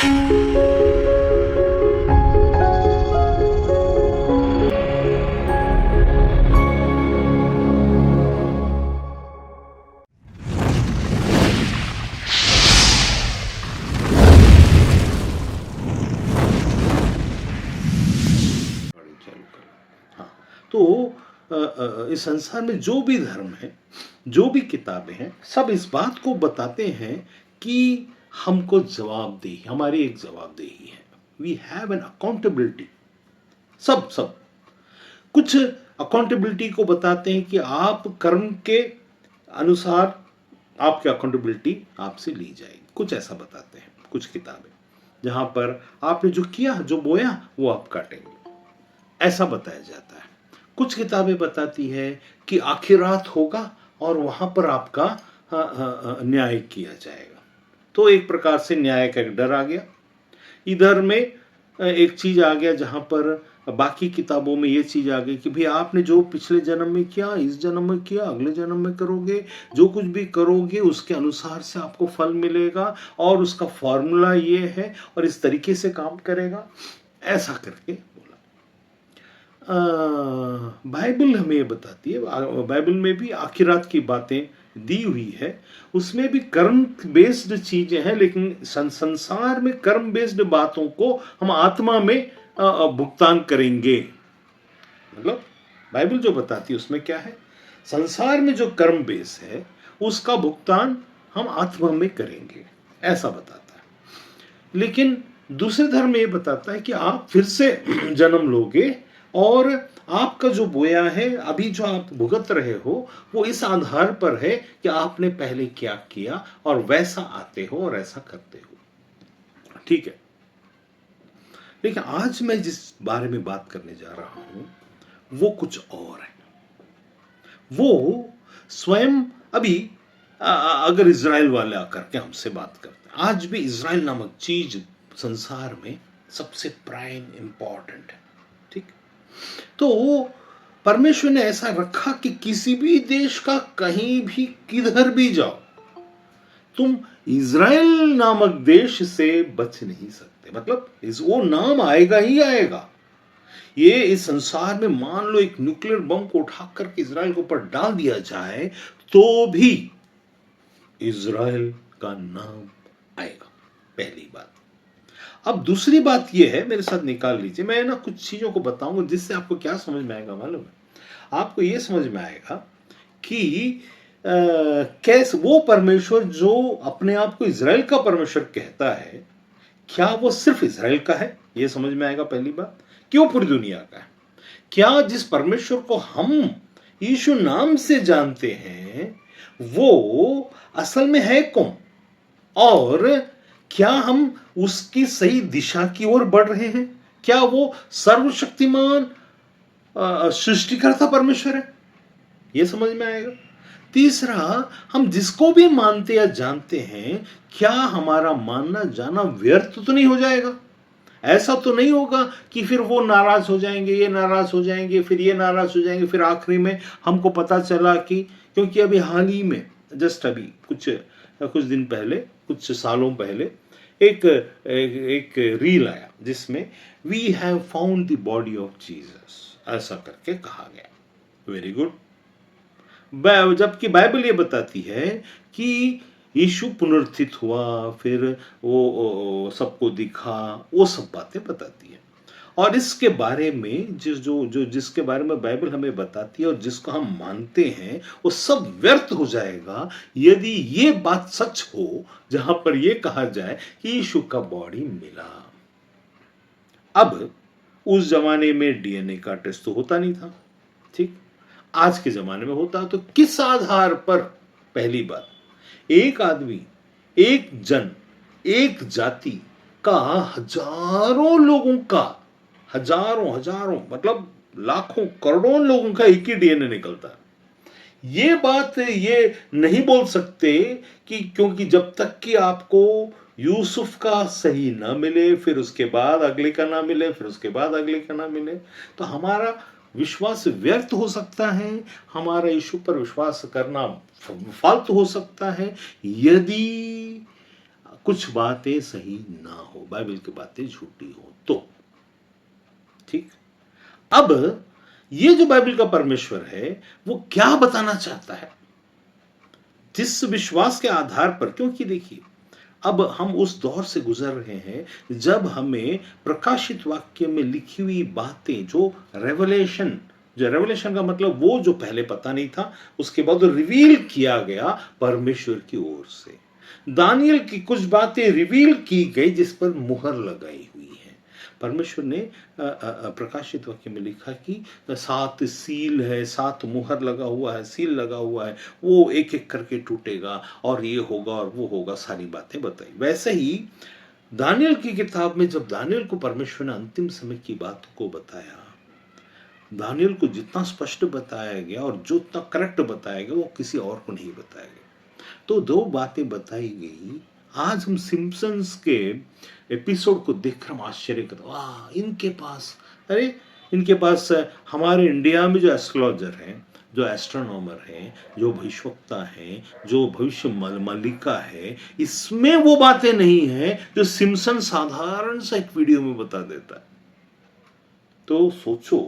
तो इस संसार में जो भी धर्म है, जो भी किताबें हैं, सब इस बात को बताते हैं कि हमको जवाबदेही, हमारी एक जवाबदेही है। We have an accountability. सब सब कुछ अकाउंटेबिलिटी को बताते हैं कि आप कर्म के अनुसार आपकी अकाउंटेबिलिटी आपसे ली जाएगी, कुछ ऐसा बताते हैं कुछ किताबें, जहां पर आपने जो किया, जो बोया, वो आप काटेंगे, ऐसा बताया जाता है। कुछ किताबें बताती है कि आखिरात होगा और वहां पर आपका न्याय किया जाएगा। तो एक प्रकार से न्याय का एक डर आ गया। इधर में एक चीज आ गया जहां पर बाकी किताबों में ये चीज आ गई कि भाई आपने जो पिछले जन्म में किया, इस जन्म में किया, अगले जन्म में करोगे, जो कुछ भी करोगे उसके अनुसार से आपको फल मिलेगा और उसका फॉर्मूला ये है और इस तरीके से काम करेगा, ऐसा करके बोला। बाइबल हमें ये बताती है, बाइबल में भी आखिरात की बातें दी हुई है, उसमें भी कर्म बेस्ड चीजें हैं, लेकिन संसार में कर्म बेस्ड बातों को हम आत्मा में भुगतान करेंगे। मतलब बाइबल जो बताती है उसमें क्या है, संसार में जो कर्म बेस है उसका भुगतान हम आत्मा में करेंगे, ऐसा बताता है। लेकिन दूसरे धर्म ये बताता है कि आप फिर से जन्म लोगे और आपका जो बोया है, अभी जो आप भुगत रहे हो, वो इस आधार पर है कि आपने पहले क्या किया और वैसा आते हो और ऐसा करते हो। ठीक है, लेकिन आज मैं जिस बारे में बात करने जा रहा हूं वो कुछ और है। वो स्वयं अभी अगर इजराइल वाले आकर के हमसे बात करते हैं, आज भी इजराइल नामक चीज संसार में सबसे प्राइम इंपॉर्टेंट है। ठीक, तो परमेश्वर ने ऐसा रखा कि किसी भी देश का कहीं भी किधर भी जाओ, तुम इजराइल नामक देश से बच नहीं सकते। मतलब वो नाम आएगा ही आएगा। ये इस संसार में मान लो एक न्यूक्लियर बम को उठा करके इजराइल के ऊपर डाल दिया जाए तो भी इजराइल का नाम आएगा, पहली बात। अब दूसरी बात यह है, मेरे साथ निकाल लीजिए, मैं ना कुछ चीजों को बताऊंगा जिससे आपको क्या समझ में आएगा मालूम है? आपको यह समझ में आएगा कि कैसे वो परमेश्वर जो अपने आप को इजराइल का परमेश्वर कहता है, क्या वो सिर्फ इजराइल का है, यह समझ में आएगा पहली बात। क्यों पूरी दुनिया का है? क्या जिस परमेश्वर को हम यीशु नाम से जानते हैं वो असल में है कौन, और क्या हम उसकी सही दिशा की ओर बढ़ रहे हैं? क्या वो सर्वशक्तिमान सृष्टिकर्ता परमेश्वर है? यह समझ में आएगा। तीसरा, हम जिसको भी मानते या जानते हैं, क्या हमारा मानना जाना व्यर्थ तो नहीं हो जाएगा? ऐसा तो नहीं होगा कि फिर वो नाराज हो जाएंगे, ये नाराज हो जाएंगे, फिर ये नाराज हो जाएंगे, फिर आखिरी में हमको पता चला कि, क्योंकि अभी हाल ही में जस्ट अभी कुछ दिन पहले, कुछ सालों पहले एक रील आया जिसमें we have found the body of Jesus, ऐसा करके कहा गया। Very good. जबकि बाइबल ये बताती है कि यीशु पुनरुत्थित हुआ, फिर वो सबको दिखा, वो सब बातें बताती है। और इसके बारे में जिसके बारे में बाइबल हमें बताती है और जिसको हम मानते हैं, वो सब व्यर्थ हो जाएगा यदि ये बात सच हो जहां पर ये कहा जाए कि यीशु का बॉडी मिला। अब उस जमाने में डीएनए का टेस्ट तो होता नहीं था, ठीक, आज के जमाने में होता। तो किस आधार पर? पहली बात, एक आदमी, एक जन, एक जाति का हजारों लोगों का, हजारों मतलब लाखों करोड़ों लोगों का एक ही डीएनए निकलता है। ये बात ये नहीं बोल सकते कि क्योंकि जब तक कि आपको यूसुफ का सही ना मिले, फिर उसके बाद अगले का ना मिले, फिर उसके बाद अगले का ना मिले, तो हमारा विश्वास व्यर्थ हो सकता है, हमारा यीशु पर विश्वास करना फालतू हो सकता है। यदि कुछ बातें सही ना हो, बाइबल की बातें झूठी हो तो। ठीक, अब ये जो बाइबल का परमेश्वर है वो क्या बताना चाहता है, जिस विश्वास के आधार पर, क्योंकि देखिए अब हम उस दौर से गुजर रहे हैं जब हमें प्रकाशित वाक्य में लिखी हुई बातें, जो रेवलेशन का मतलब वो जो पहले पता नहीं था, उसके बाद रिवील किया गया परमेश्वर की ओर से। दानियल की कुछ बातें रिवील की गई जिस पर मुहर लगाई हुई है। परमेश्वर ने प्रकाशित वाक्य में लिखा कि 7 सील है, 7 मुहर लगा हुआ है, सील लगा हुआ है, वो एक एक करके टूटेगा और ये होगा और वो होगा, सारी बातें बताई। वैसे ही दानियल की किताब में जब दानियल को परमेश्वर ने अंतिम समय की बात को बताया, दानियल को जितना स्पष्ट बताया गया और जो इतना करेक्ट बताया गया वो किसी और को नहीं बताया गया। तो 2 बातें बताई गई। आज हम सिम्पसन्स के एपिसोड को देखकर हम आश्चर्य करते, वाह इनके पास, अरे इनके पास हमारे इंडिया में जो एस्ट्रोलॉजर हैं, जो एस्ट्रोनॉमर हैं, जो भविष्यवक्ता हैं, जो भविष्य मल्लिका है, इसमें वो बातें नहीं है जो सिम्पसन साधारण सा एक वीडियो में बता देता है। तो सोचो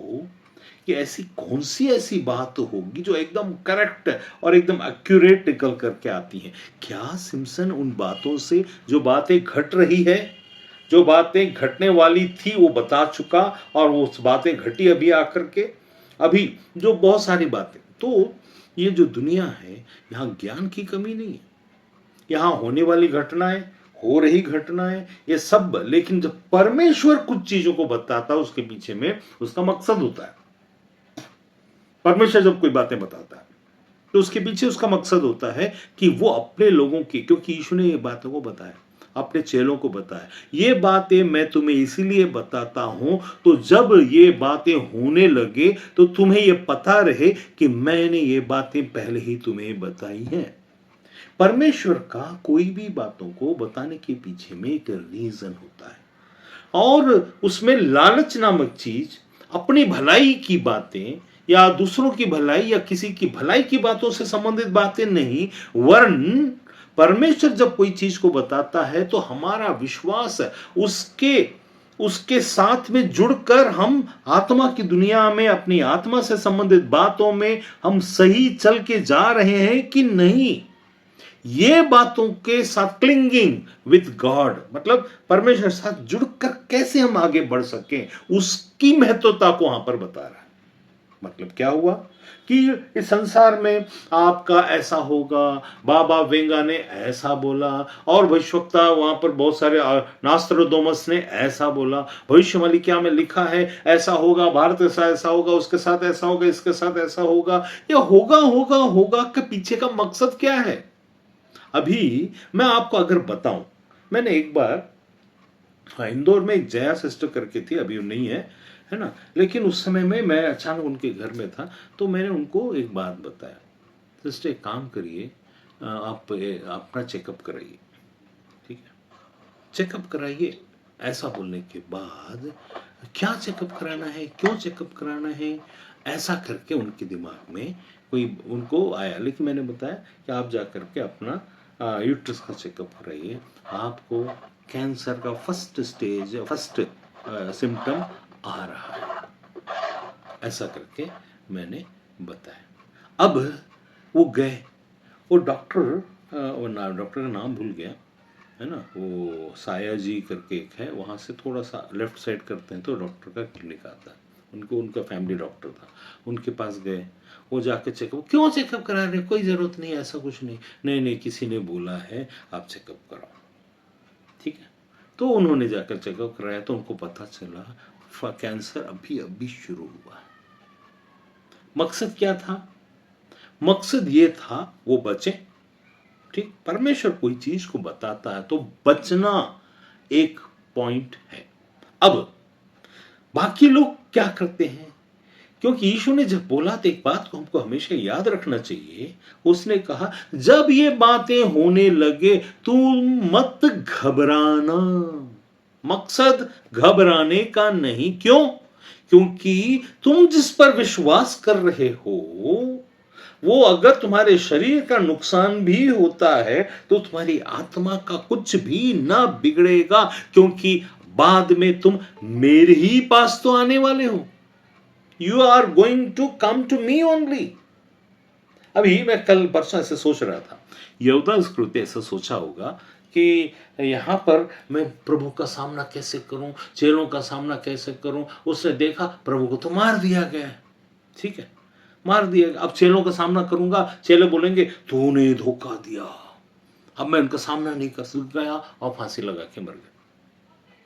कि ऐसी कौन सी ऐसी बात होगी जो एकदम करेक्ट और एकदम एक्यूरेट निकल करके आती है। क्या सिम्पसन उन बातों से, जो बातें घट रही है, जो बातें घटने वाली थी वो बता चुका, और वो बातें घटी अभी आकर के, अभी जो बहुत सारी बातें। तो ये जो दुनिया है, यहाँ ज्ञान की कमी नहीं है, यहाँ होने वाली घटनाएं, हो रही घटनाएं, ये सब, लेकिन जब परमेश्वर कुछ चीजों को बताता है उसके पीछे में उसका मकसद होता है। परमेश्वर जब कोई बातें बताता है तो उसके पीछे उसका मकसद होता है कि वो अपने लोगों की, क्योंकि यीशु ने ये बातों को बताया, अपने चेलों को बताया, ये बातें मैं तुम्हें इसीलिए बताता हूं तो जब ये बातें होने लगे तो तुम्हें ये पता रहे कि मैंने ये बातें पहले ही तुम्हें बताई हैं। परमेश्वर का कोई भी बातों को बताने के पीछे में एक रीजन होता है, और उसमें लालच नामक चीज, अपनी भलाई की बातें या दूसरों की भलाई या किसी की भलाई की बातों से संबंधित बातें नहीं, वरन परमेश्वर जब कोई चीज को बताता है तो हमारा विश्वास उसके साथ में जुड़कर हम आत्मा की दुनिया में, अपनी आत्मा से संबंधित बातों में हम सही चल के जा रहे हैं कि नहीं, ये बातों के साथ क्लिंगिंग विद गॉड, मतलब परमेश्वर के साथ जुड़कर कैसे हम आगे बढ़ सकें, उसकी महत्वता को वहां पर बता रहा है। मतलब क्या हुआ कि इस संसार में आपका ऐसा होगा, बाबा वेंगा ने ऐसा बोला, और भविष्यवक्ता वहां पर बहुत सारे, नास्त्रडोमस ने ऐसा बोला, भविष्यवाणी में लिखा है ऐसा होगा, भारत ऐसा ऐसा होगा, उसके साथ ऐसा होगा, इसके साथ ऐसा होगा। ये होगा होगा होगा के पीछे का मकसद क्या है? अभी मैं आपको अगर बताऊं, मैंने एक बार इंदौर में एक जया सिस्टर करके थी, अभी वो नहीं है ना, लेकिन उस समय में मैं अचानक उनके घर में था तो मैंने उनको एक बात बताया, सिस्टर एक काम करिए, आप अपना चेकअप कराइए, ठीक है, चेकअप कराइए। ऐसा बोलने के बाद क्या चेकअप कराना है, क्यों चेकअप कराना है, ऐसा करके उनके दिमाग में कोई उनको आया। लेकिन मैंने बताया कि आप जा करके अपना यूट्रस का चेकअप कराइए, आपको कैंसर का फर्स्ट सिम्टम आ रहा है, ऐसा करके मैंने बताया। अब वो गए, वो डॉक्टर का नाम भूल गया, है ना, वो साया जी करके एक है, वहाँ से थोड़ा सा लेफ्ट साइड करते हैं तो डॉक्टर का क्लिनिक आता है, उनका फैमिली डॉक्टर था, उनके पास गए, वो जाके चेकअप, क्यों चेकअप करा रहे, कोई ज़रूरत नहीं, ऐसा कुछ नहीं, नहीं किसी ने बोला है आप चेकअप कराओ, ठीक है। तो उन्होंने जाकर चेकअप कराया तो उनको पता चला कैंसर अभी शुरू हुआ है। मकसद क्या था? मकसद ये था वो बचे, ठीक। परमेश्वर कोई चीज को बताता है तो बचना एक पॉइंट है। अब बाकी लोग क्या करते हैं, क्योंकि यीशु ने जब बोला तो एक बात को हमको हमेशा याद रखना चाहिए, उसने कहा जब ये बातें होने लगे तुम मत घबराना। मकसद घबराने का नहीं, क्यों? क्योंकि तुम जिस पर विश्वास कर रहे हो वो अगर तुम्हारे शरीर का नुकसान भी होता है तो तुम्हारी आत्मा का कुछ भी ना बिगड़ेगा, क्योंकि बाद में तुम मेरे ही पास तो आने वाले हो। You are going to come to me only. अभी मैं कल परसों ऐसे सोच रहा था, यहूदा इस्करियोती ऐसा सोचा होगा कि यहाँ पर मैं प्रभु का सामना कैसे करूं, चेलों का सामना कैसे करूं। उसने देखा प्रभु को तो मार दिया गया है, ठीक है, मार दिया गया। अब चेलों का सामना करूंगा, चेले बोलेंगे तूने धोखा दिया, अब मैं उनका सामना नहीं कर सक गया और फांसी लगा के मर गया।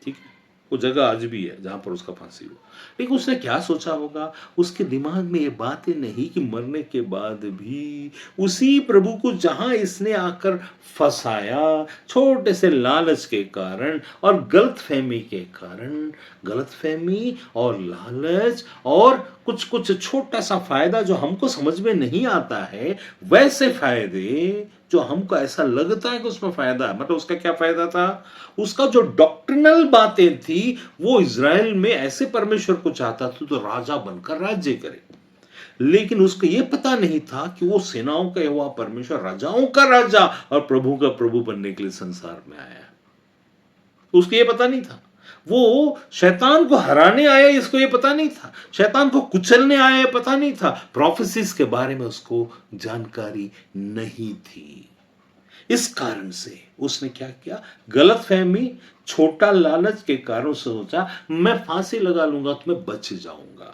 ठीक है, वो जगह आज भी है जहां पर उसका फांसी हुआ। लेकिन उसने क्या सोचा होगा, उसके दिमाग में ये बातें नहीं कि मरने के बाद भी उसी प्रभु को जहां इसने आकर फंसाया, छोटे से लालच के कारण और गलतफहमी के कारण, गलतफहमी और लालच और कुछ कुछ छोटा सा फायदा जो हमको समझ में नहीं आता है, वैसे फायदे जो हमको ऐसा लगता है कि उसमें फायदा है। मतलब उसका क्या फायदा था, उसका जो डॉक्ट्रिनल बातें थी, वो इज़राइल में ऐसे परमेश्वर को चाहता था तो राजा बनकर राज्य करे। लेकिन उसको ये पता नहीं था कि वो सेनाओं का यहोवा परमेश्वर राजाओं का राजा और प्रभु का प्रभु बनने के लिए संसार में आया है। उसको ये पता नहीं था। वो शैतान को हराने आया, इसको ये पता नहीं था। शैतान को कुचलने आया, ये पता नहीं था। प्रोफेसीज के बारे में उसको जानकारी नहीं थी। इस कारण से उसने क्या किया, गलतफहमी, छोटा लालच के कारण से सोचा मैं फांसी लगा लूंगा तो मैं बच जाऊंगा,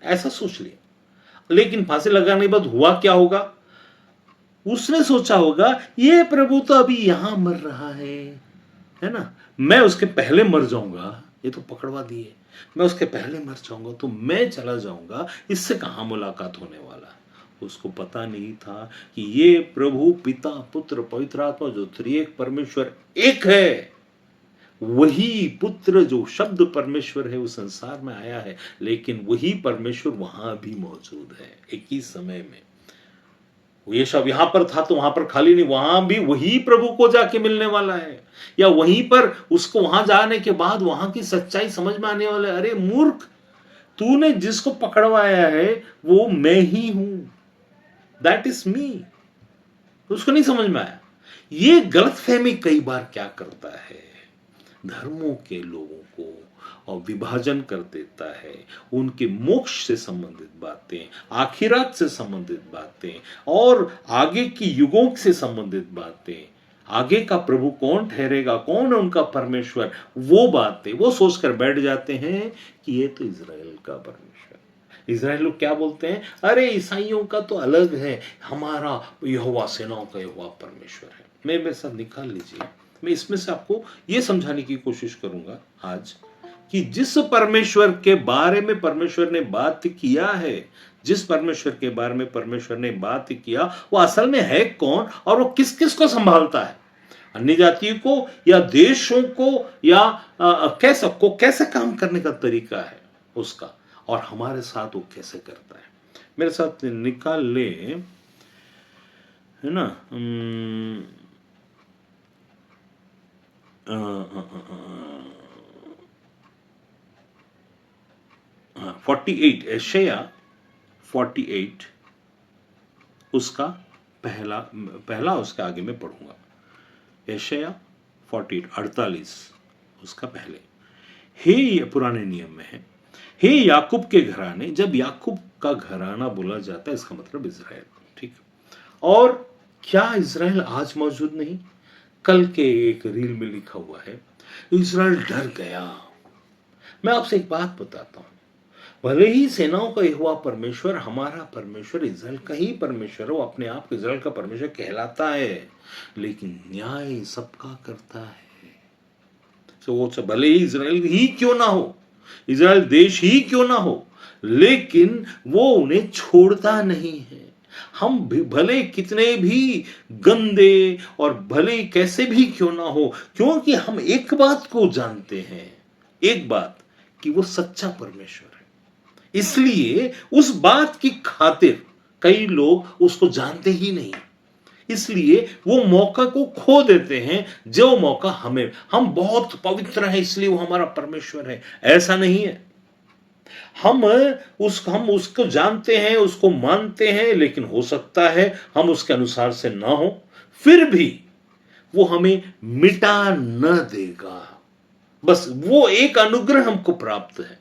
ऐसा सोच लिया। लेकिन फांसी लगाने के बाद हुआ क्या होगा, उसने सोचा होगा ये प्रभु तो अभी यहां मर रहा है ना, मैं उसके पहले मर जाऊंगा, ये तो पकड़वा दिए, मैं उसके पहले मर जाऊंगा तो मैं चला जाऊंगा, इससे कहां मुलाकात होने वाला। उसको पता नहीं था कि ये प्रभु पिता पुत्र पवित्र आत्मा जो त्रिएक परमेश्वर एक है, वही पुत्र जो शब्द परमेश्वर है उस संसार में आया है, लेकिन वही परमेश्वर वहां भी मौजूद है एक ही समय में। ये सब यहां पर था तो वहां पर खाली नहीं, वहां भी वही प्रभु को जाके मिलने वाला है, या वहीं पर उसको वहां जाने के बाद वहां की सच्चाई समझ में आने वाला है। अरे मूर्ख, तूने जिसको पकड़वाया है वो मैं ही हूं, दैट इज मी। उसको नहीं समझ में आया। ये गलतफहमी कई बार क्या करता है, धर्मों के लोगों को और विभाजन कर देता है। उनके मोक्ष से संबंधित बातें, आखिरात से संबंधित बातें और आगे की युगों से संबंधित बातें, आगे का प्रभु कौन ठहरेगा, कौन है उनका परमेश्वर, वो बातें वो सोचकर बैठ जाते हैं कि ये तो इज़राइल का परमेश्वर। इज़राइल लोग क्या बोलते हैं, अरे ईसाइयों का तो अलग है, हमारा यहोवा सेनाओं का यहोवा परमेश्वर है। मेरे साथ निकाल लीजिए, मैं इसमें से आपको यह समझाने की कोशिश करूंगा आज कि जिस परमेश्वर के बारे में परमेश्वर ने बात किया है, जिस परमेश्वर के बारे में परमेश्वर ने बात किया, वो असल में है कौन और वो किस किस को संभालता है, अन्य जातियों को या देशों को, या कैसे काम करने का तरीका है उसका, और हमारे साथ वो कैसे करता है। मेरे साथ निकाल ले, है ना, 48 यशायाह 48 उसका पहला उसके आगे में पढ़ूंगा। यशायाह 48 उसका पहले, हे पुराने नियम में है, हे याकूब के घराने। जब याकूब का घराना बोला जाता है इसका मतलब इज़राइल, ठीक। और क्या इज़राइल आज मौजूद नहीं? कल के एक रील में लिखा हुआ है, इज़राइल डर गया। मैं आपसे एक बात बताता हूं, भले ही सेनाओं का यहोवा परमेश्वर, हमारा परमेश्वर इज़राइल का ही परमेश्वर, वो अपने आप को इज़राइल का परमेश्वर कहलाता है, लेकिन न्याय सबका करता है। तो वो भले ही इज़राइल ही क्यों ना हो, इज़राइल देश ही क्यों ना हो, लेकिन वो उन्हें छोड़ता नहीं है। हम भले कितने भी गंदे और भले कैसे भी क्यों ना हो, क्योंकि हम एक बात को जानते हैं, एक बात कि वो सच्चा परमेश्वर है। इसलिए उस बात की खातिर कई लोग उसको जानते ही नहीं, इसलिए वो मौका को खो देते हैं जो मौका हम बहुत पवित्र है इसलिए वो हमारा परमेश्वर है। ऐसा नहीं है। हम उसको जानते हैं, उसको मानते हैं, लेकिन हो सकता है हम उसके अनुसार से ना हो, फिर भी वो हमें मिटा न देगा। बस वो एक अनुग्रह हमको प्राप्त है,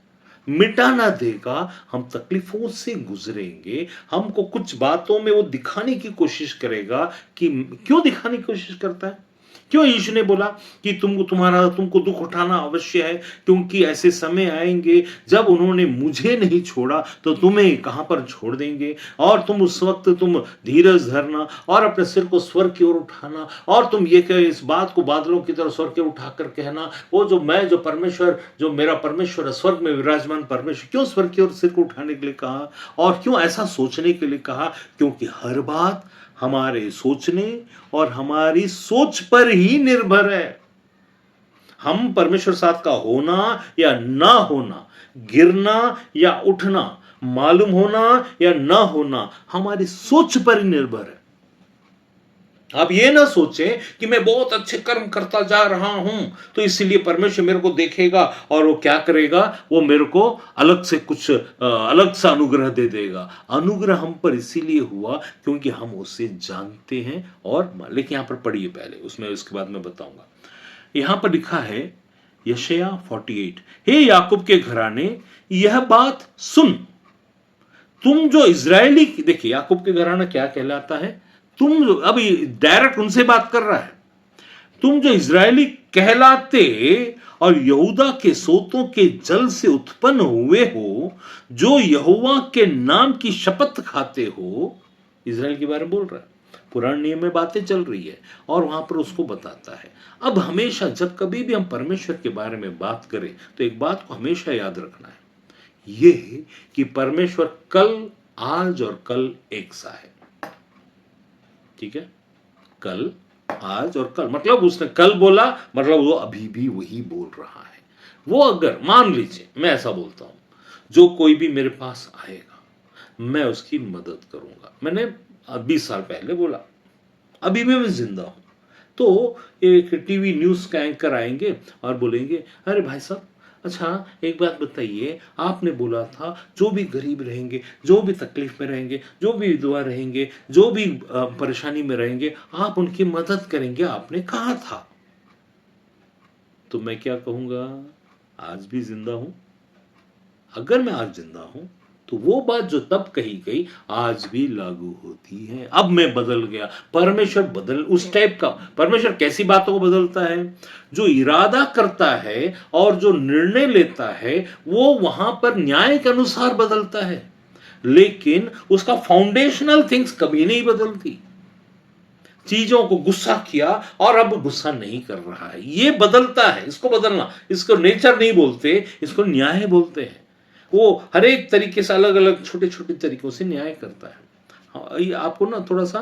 मिटा ना देगा। हम तकलीफों से गुजरेंगे, हमको कुछ बातों में वो दिखाने की कोशिश करेगा कि क्यों दिखाने की कोशिश करता है। क्यों यीशु ने बोला कि तुमको दुख उठाना अवश्य है, क्योंकि ऐसे समय आएंगे जब उन्होंने मुझे नहीं छोड़ा तो तुम्हें कहां पर छोड़ देंगे, और तुम उस वक्त तुम धीरज धरना और अपने सिर को स्वर्ग की ओर उठाना, और तुम ये कह इस बात को बादलों की तरह स्वर्ग की ओर उठाकर कहना, वो जो परमेश्वर, जो मेरा परमेश्वर है, स्वर्ग में विराजमान परमेश्वर। क्यों स्वर्ग की ओर सिर को उठाने के लिए कहा, और क्यों ऐसा सोचने के लिए कहा? क्योंकि हर बात हमारे सोचने और हमारी सोच पर ही निर्भर है। हम परमेश्वर साथ का होना या ना होना, गिरना या उठना, मालूम होना या ना होना, हमारी सोच पर ही निर्भर है। आप ये ना सोचें कि मैं बहुत अच्छे कर्म करता जा रहा हूं तो इसलिए परमेश्वर मेरे को देखेगा और वो क्या करेगा, वो मेरे को अलग से कुछ अलग सा अनुग्रह दे देगा। अनुग्रह हम पर इसीलिए हुआ क्योंकि हम उसे जानते हैं। और लेकिन यहां पर पढ़िए पहले, उसमें उसके बाद मैं बताऊंगा। यहां पर लिखा है यशायाह 48, हे याकूब के घराने यह बात सुन, तुम जो इजरायली, देखिए याकूब के घराना क्या कहलाता है, तुम जो, अभी डायरेक्ट उनसे बात कर रहा है, तुम जो इजरायली कहलाते और यहूदा के सोतों के जल से उत्पन्न हुए हो, जो यहोवा के नाम की शपथ खाते हो। इजराइल के बारे में बोल रहा है, पुराने नियम में बातें चल रही है और वहां पर उसको बताता है। अब हमेशा जब कभी भी हम परमेश्वर के बारे में बात करें तो एक बात को हमेशा याद रखना है, यह कि परमेश्वर कल, आज और कल एक सा है। ठीक है, कल, आज और कल, मतलब उसने कल बोला, मतलब वो अभी भी वही बोल रहा है। वो अगर मान लीजिए मैं ऐसा बोलता हूं, जो कोई भी मेरे पास आएगा मैं उसकी मदद करूंगा, मैंने 20 साल पहले बोला, अभी भी मैं जिंदा हूं, तो एक टीवी न्यूज का एंकर आएंगे और बोलेंगे, अरे भाई साहब, अच्छा एक बात बताइए, आपने बोला था जो भी गरीब रहेंगे, जो भी तकलीफ में रहेंगे, जो भी विधवा रहेंगे, जो भी परेशानी में रहेंगे, आप उनकी मदद करेंगे, आपने कहा था। तो मैं क्या कहूंगा, आज भी जिंदा हूं। अगर मैं आज जिंदा हूं तो वो बात जो तब कही गई आज भी लागू होती है। अब मैं बदल गया, परमेश्वर बदल, उस टाइप का परमेश्वर कैसी बातों को बदलता है, जो इरादा करता है और जो निर्णय लेता है वो वहां पर न्याय के अनुसार बदलता है, लेकिन उसका फाउंडेशनल थिंग्स कभी नहीं बदलती। चीजों को गुस्सा किया और अब गुस्सा नहीं कर रहा है, ये बदलता है। इसको बदलना, इसको नेचर नहीं बोलते, इसको न्याय बोलते हैं। वो हर एक तरीके से अलग अलग छोटे छोटे तरीकों से न्याय करता है। हाँ, ये आपको ना थोड़ा सा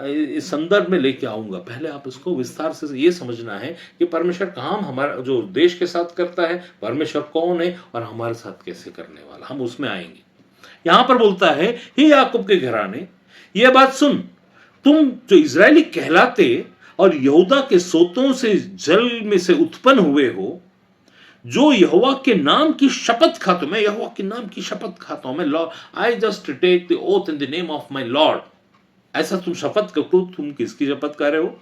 इस संदर्भ में लेके आऊंगा, पहले आप इसको विस्तार से ये समझना है कि परमेश्वर काम हमारा जो देश के साथ करता है, परमेश्वर कौन है और हमारे साथ कैसे करने वाला, हम उसमें आएंगे। यहां पर बोलता है, हे याकूब के घराने यह बात सुन, तुम जो इजरायली कहलाते और यहूदा के सोतों से जल में से उत्पन्न हुए हो, जो यहोवा के नाम की शपथ खाता हूं, मैं यहोवा के नाम की शपथ खाता हूं, मैं lord, I just take the oath in the name of my lord. ऐसा तुम शपथ करो, तुम किसकी शपथ कर रहे हो?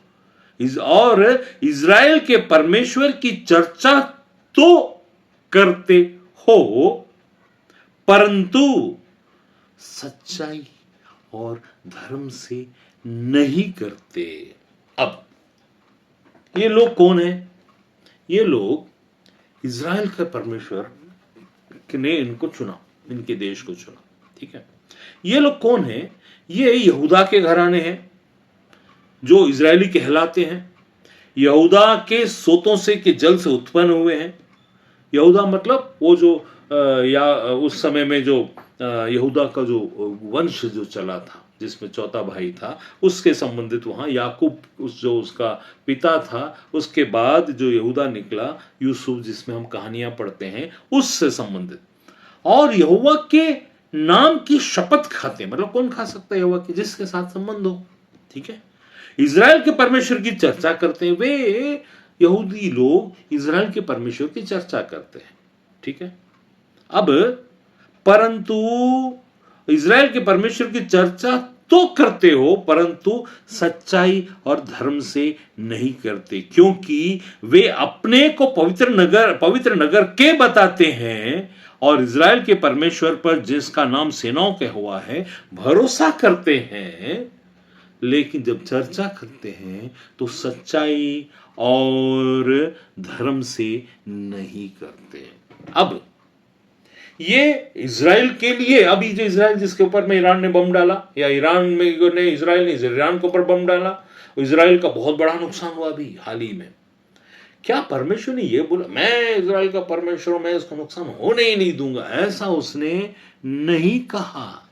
और इजराइल के परमेश्वर की चर्चा तो करते हो, परंतु सच्चाई और धर्म से नहीं करते। अब ये लोग कौन है? ये लोग इजराइल का परमेश्वर ने इनको चुना, इनके देश को चुना। ठीक है, ये लोग कौन है? ये यहूदा के घराने हैं जो इजरायली कहलाते हैं, यहूदा के सोतों से के जल से उत्पन्न हुए हैं। यहूदा मतलब वो जो या उस समय में जो यहूदा का जो वंश जो चला था, जिसमें चौथा भाई था, उसके संबंधित वहां याकूब, उस जो उसका पिता था, उसके बाद जो यहूदा निकला, यूसुफ जिसमें हम कहानियां पढ़ते हैं, उससे संबंधित। और यहोवा के नाम की शपथ खाते, मतलब कौन खा सकता है? यहोवा की, जिसके साथ संबंध हो। ठीक है, इजराइल के परमेश्वर की चर्चा करते हैं, वे यहूदी लोग इजराइल के परमेश्वर की चर्चा करते हैं। ठीक है, अब परंतु इज़राइल के परमेश्वर की चर्चा तो करते हो, परंतु सच्चाई और धर्म से नहीं करते, क्योंकि वे अपने को पवित्र नगर के बताते हैं और इज़राइल के परमेश्वर पर, जिसका नाम सेनाओं के हुआ है, भरोसा करते हैं। लेकिन जब चर्चा करते हैं तो सच्चाई और धर्म से नहीं करते। अब ये इज़राइल के लिए, अभी जो इज़राइल जिसके ऊपर में ईरान ने बम डाला, या ईरान में ने इज़राइल ने ईरान के ऊपर बम डाला, इज़राइल का बहुत बड़ा नुकसान हुआ अभी हाल ही में। क्या परमेश्वर ने ये बोला मैं इज़राइल का परमेश्वर हूं, मैं इसको नुकसान होने ही नहीं दूंगा? ऐसा उसने नहीं कहा।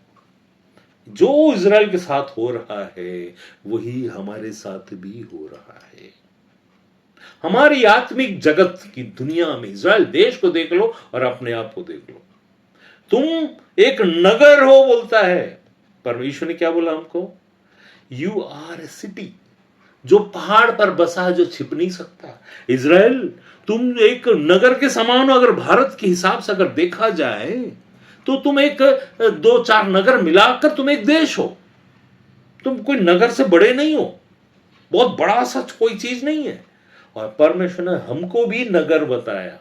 जो इज़राइल के साथ हो रहा है वही हमारे साथ भी हो रहा है। हमारी आत्मिक जगत की दुनिया में इज़राइल देश को देख लो और अपने आप को देख लो। तुम एक नगर हो बोलता है, परमेश्वर ने क्या बोला हमको? यू आर ए सिटी, जो पहाड़ पर बसा, जो छिप नहीं सकता। इज़राइल तुम एक नगर के समान हो। अगर भारत के हिसाब से अगर देखा जाए तो तुम एक 2-4 नगर मिलाकर तुम एक देश हो। तुम कोई नगर से बड़े नहीं हो, बहुत बड़ा सच कोई चीज नहीं है। और परमेश्वर ने हमको भी नगर बताया,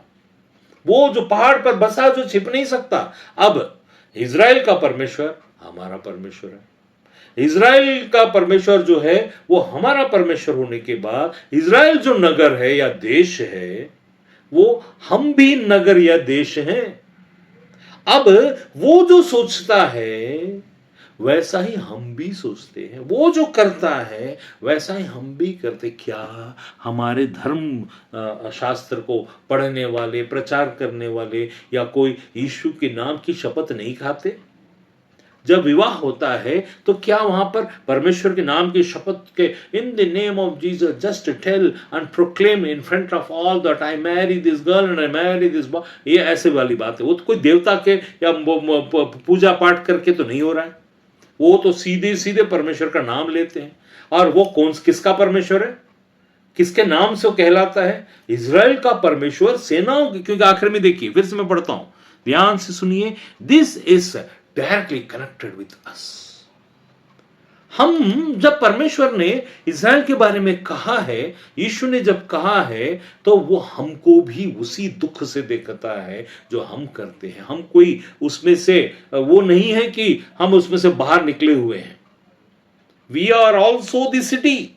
वो जो पहाड़ पर बसा, जो छिप नहीं सकता। अब इज़राइल का परमेश्वर हमारा परमेश्वर है। इज़राइल का परमेश्वर जो है वो हमारा परमेश्वर होने के बाद, इज़राइल जो नगर है या देश है, वो हम भी नगर या देश हैं। अब वो जो सोचता है वैसा ही हम भी सोचते हैं, वो जो करता है वैसा ही हम भी करते। क्या हमारे धर्म शास्त्र को पढ़ने वाले, प्रचार करने वाले या कोई यीशु के नाम की शपथ नहीं खाते? जब विवाह होता है तो क्या वहां पर परमेश्वर के नाम की शपथ के, in the name of Jesus just tell and proclaim in front of all that I marry this girl and I marry this boy, ये ऐसे वाली बात है। वो तो कोई देवता के या पूजा पाठ करके तो नहीं हो रहा है, वो तो सीधे सीधे परमेश्वर का नाम लेते हैं। और वो किसका परमेश्वर है, किसके नाम से वो कहलाता है? इज़राइल का परमेश्वर, सेनाओं की। क्योंकि आखिर में देखिए, फिर से मैं पढ़ता हूं, ध्यान से सुनिए, this is directly connected with us. हम जब परमेश्वर ने इज़राइल के बारे में कहा है, यीशु ने जब कहा है, तो वो हमको भी उसी दुख से देखता है जो हम करते हैं। हम कोई उसमें से वो नहीं है कि हम उसमें से बाहर निकले हुए हैं। We are also the city,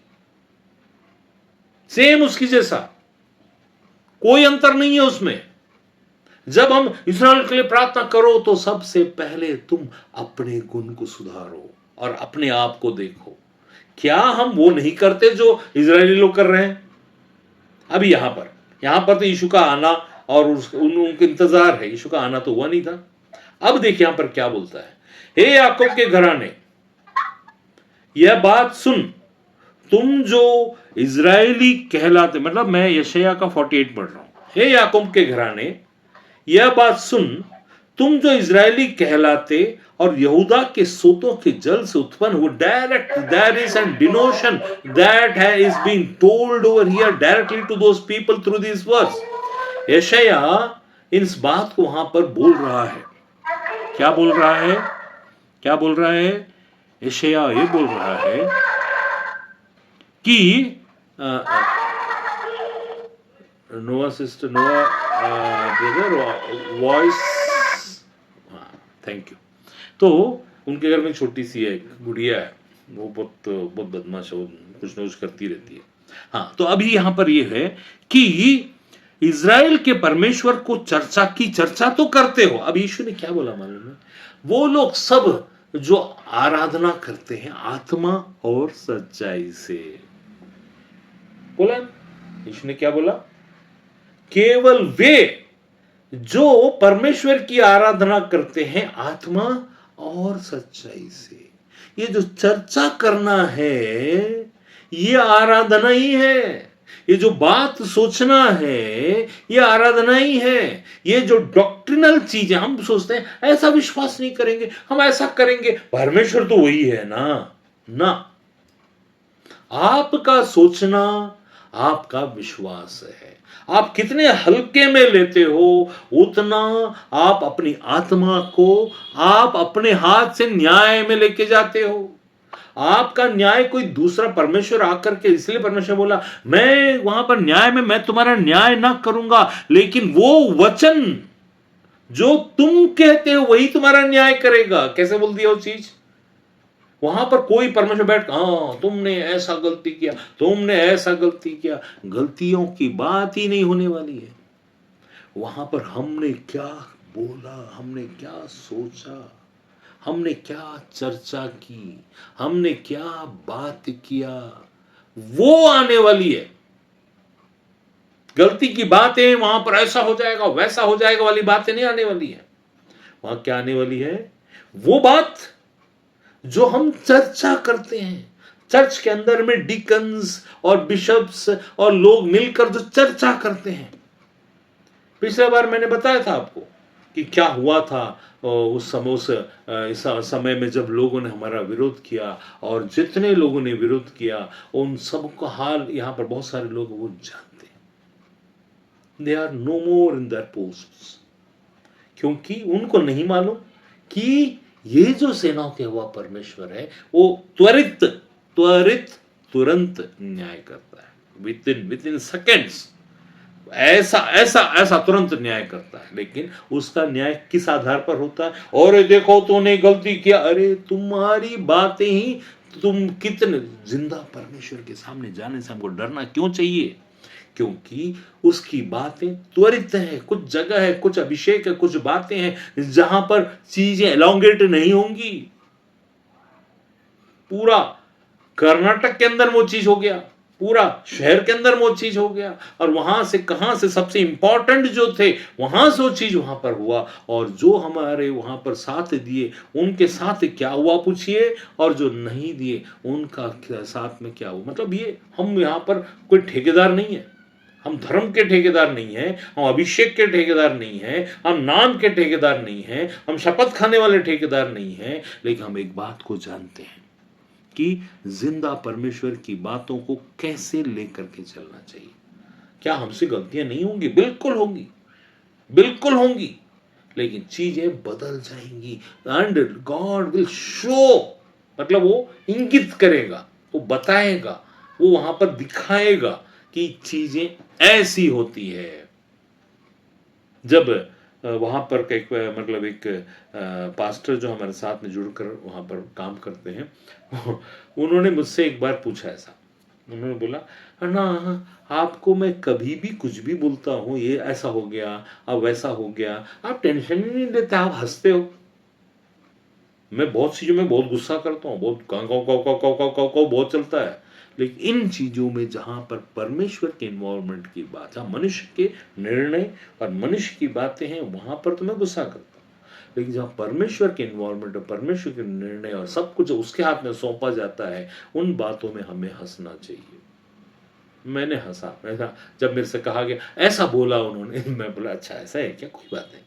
same उसकी जैसा, कोई अंतर नहीं है उसमें। जब हम इज़राइल के लिए प्रार्थना करो तो सबसे पहले तुम अपने गुण को सुधारो और अपने आप को देखो। क्या हम वो नहीं करते जो इज़राइली लोग कर रहे हैं? अभी यहां पर तो यीशु का आना और उनके इंतजार है, यीशु का आना तो हुआ नहीं था। अब देखिए यहां पर क्या बोलता है, हे याकूब के घराने, यह बात सुन, तुम जो इज़राइली कहलाते, मतलब मैं यशायाह का 48 पढ़ रहा हूं। हे याकूब के घराने, यह बात सुन, तुम जो इज़राइली कहलाते और यहूदा के सोतों के जल से उत्पन्न हुए। Direct there is an denotation that is being told over here directly to those people through this verse. यशायाह इस बात को वहां पर बोल रहा है। क्या बोल रहा है? क्या बोल रहा है? यशायाह ये बोल रहा है कि नोआ सिस्टर, नोआ ब्रदर वॉइस, थैंक यू। तो उनके घर में छोटी सी है गुड़िया है, वो बहुत बदमाश है, कुछ न कुछ करती रहती है। हाँ, तो अभी यहां पर ये है कि इज़राइल के परमेश्वर को चर्चा तो करते हो। अब यीशु ने क्या बोला मालूम है? वो लोग सब जो आराधना करते हैं आत्मा और सच्चाई से। बोला यीशु ने, क्या बोला? केवल वे जो परमेश्वर की आराधना करते हैं आत्मा और सच्चाई से। ये जो चर्चा करना है ये आराधना ही है। ये जो बात सोचना है ये आराधना ही है। ये जो डॉक्ट्रिनल चीजें हम सोचते हैं ऐसा विश्वास नहीं करेंगे, हम ऐसा करेंगे, परमेश्वर तो वही है ना। आपका सोचना आपका विश्वास है। आप कितने हल्के में लेते हो, उतना आप अपनी आत्मा को आप अपने हाथ से न्याय में लेके जाते हो। आपका न्याय कोई दूसरा परमेश्वर आकर के, इसलिए परमेश्वर बोला मैं वहां पर न्याय में मैं तुम्हारा न्याय ना करूंगा, लेकिन वो वचन जो तुम कहते हो वही तुम्हारा न्याय करेगा। कैसे बोल दिया वो चीज? वहां पर कोई परमेश्वर बैठ हाँ तुमने ऐसा गलती किया, तुमने ऐसा गलती किया, गलतियों की बात ही नहीं होने वाली है। वहां पर हमने क्या बोला, हमने क्या सोचा, हमने क्या चर्चा की, हमने क्या बात किया, वो आने वाली है। गलती की बातें वहां पर ऐसा हो जाएगा वैसा हो जाएगा वाली बातें नहीं आने वाली है। वहां क्या आने वाली है? वो बात जो हम चर्चा करते हैं चर्च के अंदर में, डिकन्स और बिशप्स और लोग मिलकर जो चर्चा करते हैं। पिछले बार मैंने बताया था आपको कि क्या हुआ था उस समय में जब लोगों ने हमारा विरोध किया, और जितने लोगों ने विरोध किया उन सबका हाल यहां पर बहुत सारे लोग वो जानते हैं। They are no more in their posts, क्योंकि उनको नहीं मालूम कि ये जो सेनाओं के हुआ परमेश्वर है वो त्वरित त्वरित तुरंत न्याय करता है। विद इन सेकेंड्स ऐसा ऐसा ऐसा तुरंत न्याय करता है। लेकिन उसका न्याय किस आधार पर होता है? और देखो तूने गलती किया, अरे तुम्हारी बातें ही, तुम कितने जिंदा परमेश्वर के सामने जाने से हमको डरना क्यों चाहिए? क्योंकि उसकी बातें त्वरित है। कुछ जगह है, कुछ अभिषेक है, कुछ बातें हैं जहां पर चीजें एलोंगेट नहीं होंगी। पूरा कर्नाटक के अंदर वो चीज हो गया, पूरा शहर के अंदर वो चीज हो गया, और वहां से कहां से सबसे इंपॉर्टेंट जो थे वहां से वो चीज वहां पर हुआ। और जो हमारे वहां पर साथ दिए उनके साथ क्या हुआ पूछिए, और जो नहीं दिए उनका साथ में क्या हुआ। मतलब ये हम यहां पर कोई ठेकेदार नहीं है, हम धर्म के ठेकेदार नहीं हैं, हम अभिषेक के ठेकेदार नहीं हैं, हम नाम के ठेकेदार नहीं हैं, हम शपथ खाने वाले ठेकेदार नहीं हैं। लेकिन हम एक बात को जानते हैं कि जिंदा परमेश्वर की बातों को कैसे लेकर के चलना चाहिए। क्या हमसे गलतियां नहीं होंगी? बिल्कुल होंगी, बिल्कुल होंगी, लेकिन चीजें बदल जाएंगी। एंड गॉड विल शो, मतलब वो इंगित करेगा, वो बताएगा, वो वहां पर दिखाएगा कि चीजें ऐसी होती है। जब वहां पर एक मतलब एक पास्टर जो हमारे साथ में जुड़कर वहां पर काम करते हैं, उन्होंने मुझसे एक बार पूछा ऐसा, उन्होंने बोला ना आपको मैं कभी भी कुछ भी बोलता हूँ ये ऐसा हो गया अब वैसा हो गया, आप टेंशन ही नहीं लेते, आप हंसते हो। मैं बहुत चीजों में बहुत गुस्सा करता हूँ, बहुत काव काव काव काव काव काव काव बहुत चलता है, लेकिन इन चीजों में जहां पर परमेश्वर के इन्वॉल्वमेंट की बात, जहां मनुष्य के निर्णय और मनुष्य की बातें हैं, वहां पर तो मैं गुस्सा करता हूं। लेकिन जहां परमेश्वर के इन्वॉल्वमेंट और परमेश्वर के निर्णय और सब कुछ उसके हाथ में सौंपा जाता है, उन बातों में हमें हंसना चाहिए। मैंने हंसा, जब मेरे से कहा गया ऐसा बोला उन्होंने, मैं बोला अच्छा ऐसा है क्या, कोई बात नहीं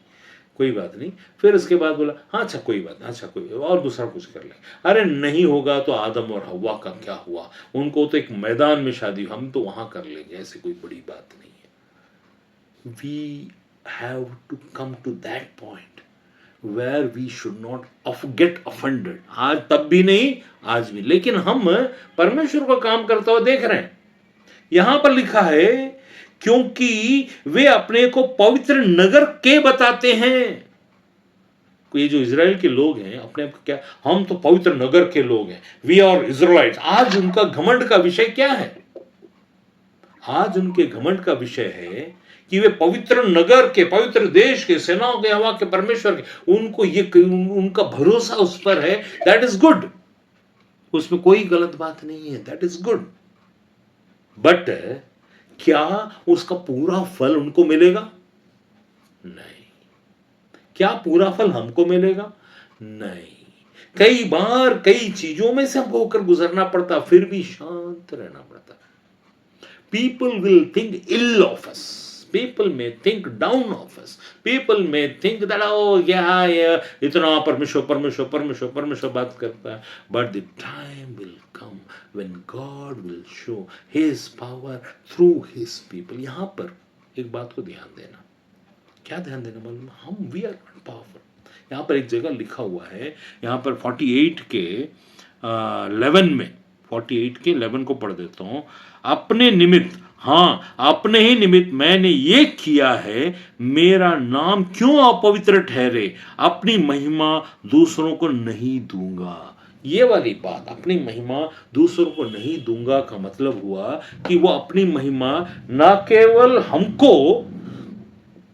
कोई बात नहीं। फिर उसके बाद बोला हाँ अच्छा कोई बात नहीं, अच्छा कोई और दूसरा कुछ कर ले। अरे नहीं होगा तो आदम और हव्वा का क्या हुआ, उनको तो एक मैदान में शादी, हम तो वहां कर लेंगे, ऐसी कोई बड़ी बात नहीं है। We have to come to that point where we should not get offended. आज तब भी नहीं, आज भी। लेकिन हम परमेश्वर का काम करता हुआ देख रहे हैं। यहां पर लिखा है क्योंकि वे अपने को पवित्र नगर के बताते हैं। ये जो इजराइल के लोग हैं अपने आप क्या, हम तो पवित्र नगर के लोग हैं, वी आर इजराइट्स। आज उनका घमंड का विषय क्या है? आज उनके घमंड का विषय है कि वे पवित्र नगर के, पवित्र देश के, सेनाओं के हवा के परमेश्वर के, उनको ये उनका भरोसा उस पर है। दैट इज गुड, उसमें कोई गलत बात नहीं है, दैट इज गुड। बट क्या उसका पूरा फल उनको मिलेगा? नहीं। क्या पूरा फल हमको मिलेगा? नहीं। कई बार कई चीजों में से हमको होकर गुजरना पड़ता, फिर भी शांत रहना पड़ता। People will think ill of us, people may think down of us, people may think that ओ क्या इतना परमेश्वर परमेश्वर परमेश्वर परमेश्वर बात करता है। But the time will come when God will show his power through his people। यहां पर एक बात को ध्यान देना, क्या ध्यान देना मालूम, हम वी आर नॉट पावरफुल। यहाँ पर एक जगह लिखा हुआ है, यहाँ पर 48 के 11 में, 48 के 11 को पढ़ देता हूँ। अपने निमित्त, हाँ अपने ही निमित्त मैंने ये किया है, मेरा नाम क्यों अपवित्र ठहरे, अपनी महिमा दूसरों को नहीं दूंगा। ये वाली बात, अपनी महिमा दूसरों को नहीं दूंगा का मतलब हुआ कि वो अपनी महिमा ना केवल हमको,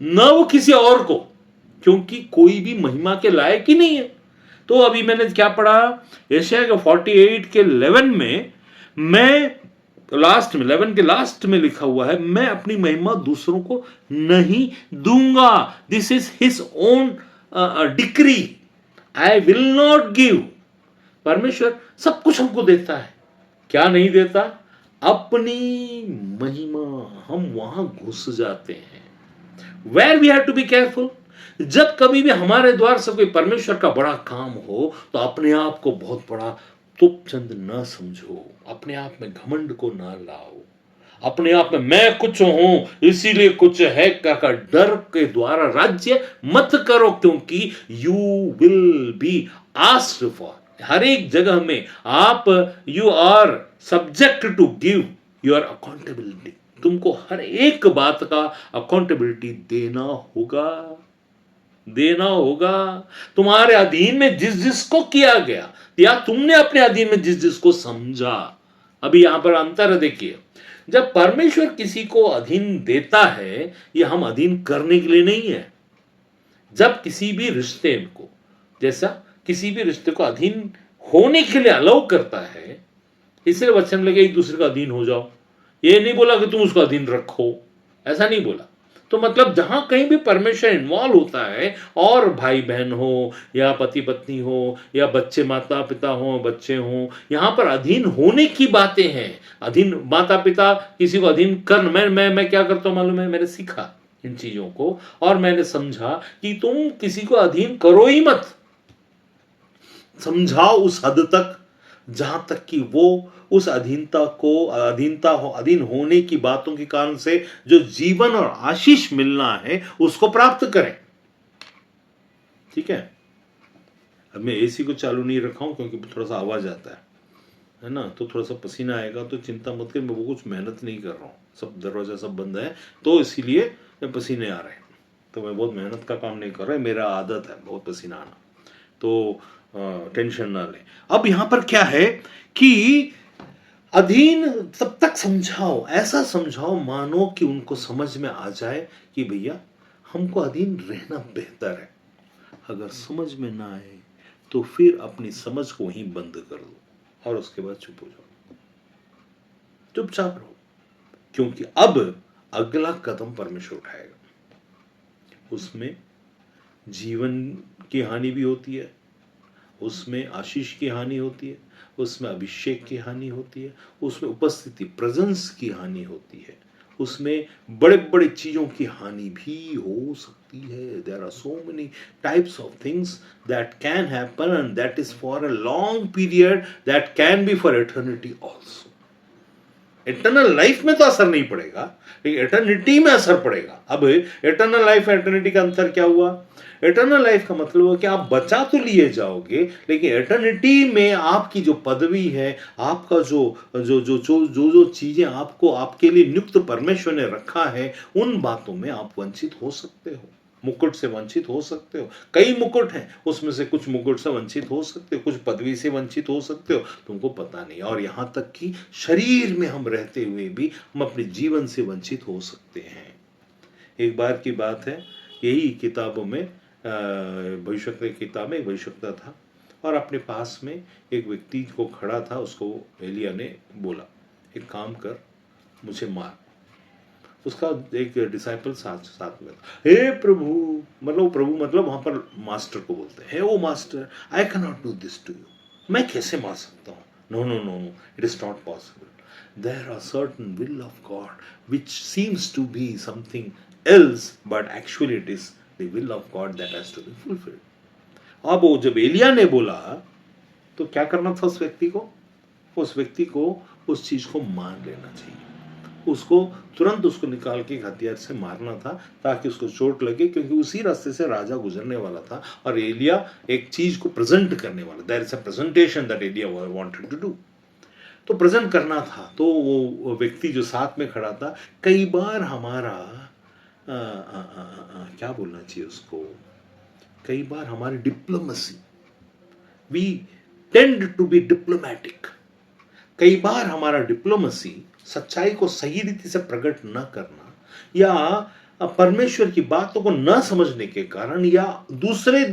ना वो किसी और को, क्योंकि कोई भी महिमा के लायक ही नहीं है। तो अभी मैंने क्या पढ़ा, यशायाह के 48 के 11 में, मैं लास्ट में 11 के लास्ट में लिखा हुआ है, मैं अपनी महिमा दूसरों को नहीं दूंगा। This is his own decree, I will not give. परमेश्वर सब कुछ हमको देता है, क्या नहीं देता, अपनी महिमा। हम वहां घुस जाते हैं, where we have to be careful. जब कभी भी हमारे द्वार से कोई परमेश्वर का बड़ा काम हो तो अपने आप को बहुत बड़ा तुपचंद न समझो, अपने आप में घमंड को ना लाओ, अपने आप में मैं कुछ हूं इसीलिए कुछ है का डर के द्वारा राज्य मत करो, क्योंकि you will be asked for. हर एक जगह में आप, you are subject to give your accountability. तुमको हर एक बात का अकाउंटेबिलिटी देना होगा, देना होगा। तुम्हारे अधीन में जिस जिसको किया गया, या तुमने अपने अधीन में जिस जिसको समझा। अभी यहां पर अंतर है, देखिए, जब परमेश्वर किसी को अधीन देता है, ये हम अधीन करने के लिए नहीं है। जब किसी भी रिश्ते को, जैसा किसी भी रिश्ते को अधीन होने के लिए अलाउ करता है, इसलिए वचन लगे एक दूसरे का अधीन हो जाओ। ये नहीं बोला कि तुम उसका अधीन रखो, ऐसा नहीं बोला। तो मतलब जहां कहीं भी परमेश्वर इन्वॉल्व होता है, और भाई बहन हो या पति पत्नी हो या बच्चे माता पिता हो बच्चे हो, यहां पर अधीन होने की बातें हैं। अधीन माता पिता किसी को अधीन कर, मैं क्या करता हूं मालूम है, मैंने सीखा इन चीजों को और मैंने समझा कि तुम किसी को अधीन करो ही मत, समझाओ उस हद तक जहां तक कि वो उस अधीनता को, अधीन होने की बातों के कारण से जो जीवन और आशीष मिलना है उसको प्राप्त करें। ठीक है, अब मैं एसी को चालू नहीं रखा हूं क्योंकि थोड़ा सा आवाज आता है ना, तो थोड़ा सा पसीना आएगा, तो चिंता मत कर, मैं वो कुछ मेहनत नहीं कर रहा हूं, सब दरवाजा सब बंद है तो इसीलिए पसीने आ रहे हैं। तो मैं बहुत मेहनत का काम नहीं कर रहा है, मेरा आदत है बहुत पसीना आना, तो टेंशन ना ले। अब यहां पर क्या है कि अधीन तब तक समझाओ, ऐसा समझाओ मानो कि उनको समझ में आ जाए कि भैया हमको अधीन रहना बेहतर है। अगर समझ में ना आए तो फिर अपनी समझ को ही बंद कर दो और उसके बाद चुप हो जाओ, चुपचाप रहो, क्योंकि अब अगला कदम परमेश्वर उठाएगा। उसमें जीवन की हानि भी होती है, उसमें आशीष की हानि होती है, उसमें अभिषेक की हानि होती है, उसमें उपस्थिति प्रेजेंस की हानि होती है, उसमें बड़े बड़े चीजों की हानि भी हो सकती है। There are so many types of things that can happen and that is for a long period, that can be for eternity also. Eternal life में तो असर नहीं पड़ेगा, लेकिन एटर्निटी में असर पड़ेगा। अब इटर्नल लाइफ और एटर्निटी का अंतर क्या हुआ? इटर्नल लाइफ का मतलब है कि आप बचा तो लिए जाओगे, लेकिन एटर्निटी में आपकी जो पदवी है, आपका जो जो जो जो जो जो चीजें आपको आपके लिए नियुक्त परमेश्वर ने रखा है, उन बातों में आप वंचित हो सकते हो, मुकुट से वंचित हो सकते हो। कई मुकुट हैं, उसमें से कुछ मुकुट से वंचित हो सकते हो, कुछ पदवी से वंचित हो सकते हो, तुमको पता नहीं। और यहां तक कि शरीर में हम रहते हुए भी हम अपने जीवन से वंचित हो सकते हैं। एक बार की बात है, यही किताबों में, भविष्यवक्ता की किताब में एक भविष्यवक्ता था और अपने पास में एक व्यक्ति को खड़ा था, उसको एलिया ने बोला एक काम कर, मुझे मार। उसका एक डिसाइपल साथ में, हे प्रभु, मतलब प्रभु मतलब वहां पर मास्टर को बोलते हैं, hey oh master, I can not do this to you, मैं कैसे मार सकता हूँ? No no no no, it is not possible. There are certain will of God which seems to be something else, but actually it is the will of God that has to be fulfilled. अब वो जब एलिया ने बोला तो क्या करना था उस व्यक्ति को? उस व्यक्ति को उस चीज को मान लेना चाहिए। उसको तुरंत उसको निकाल के एक हथियार से मारना था ताकि उसको चोट लगे, क्योंकि उसी रास्ते से राजा गुजरने वाला था और एलिया एक चीज को प्रेजेंट करने वाला, there is a presentation that एलिया वांटेड टू डू, तो प्रेजेंट करना था। तो वो व्यक्ति जो साथ में खड़ा था, कई बार हमारा क्या बोलना चाहिए उसको, कई बार हमारी diplomacy, we tend to be diplomatic, कई बार हमारा डिप्लोमेसी सच्चाई को सही रीति से प्रकट न करना या परमेश्वर की बातों को न समझने के कारण या दूसरे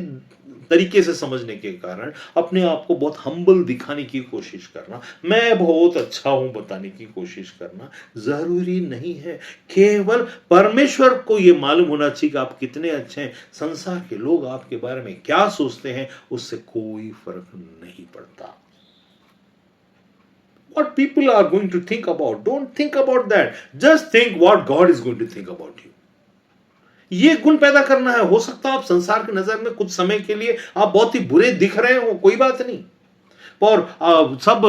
तरीके से समझने के कारण अपने आप को बहुत हम्बल दिखाने की कोशिश करना, मैं बहुत अच्छा हूं बताने की कोशिश करना जरूरी नहीं है। केवल परमेश्वर को यह मालूम होना चाहिए कि आप कितने अच्छे हैं। संसार के लोग आपके बारे में क्या सोचते हैं उससे कोई फर्क नहीं पड़ता। What people are going to think about, don't think about that. Just think what God is going to think about you. ये गुण पैदा करना है। हो सकता है आप संसार की नजर में कुछ समय के लिए आप बहुत ही बुरे दिख रहे हो, कोई बात नहीं, और सब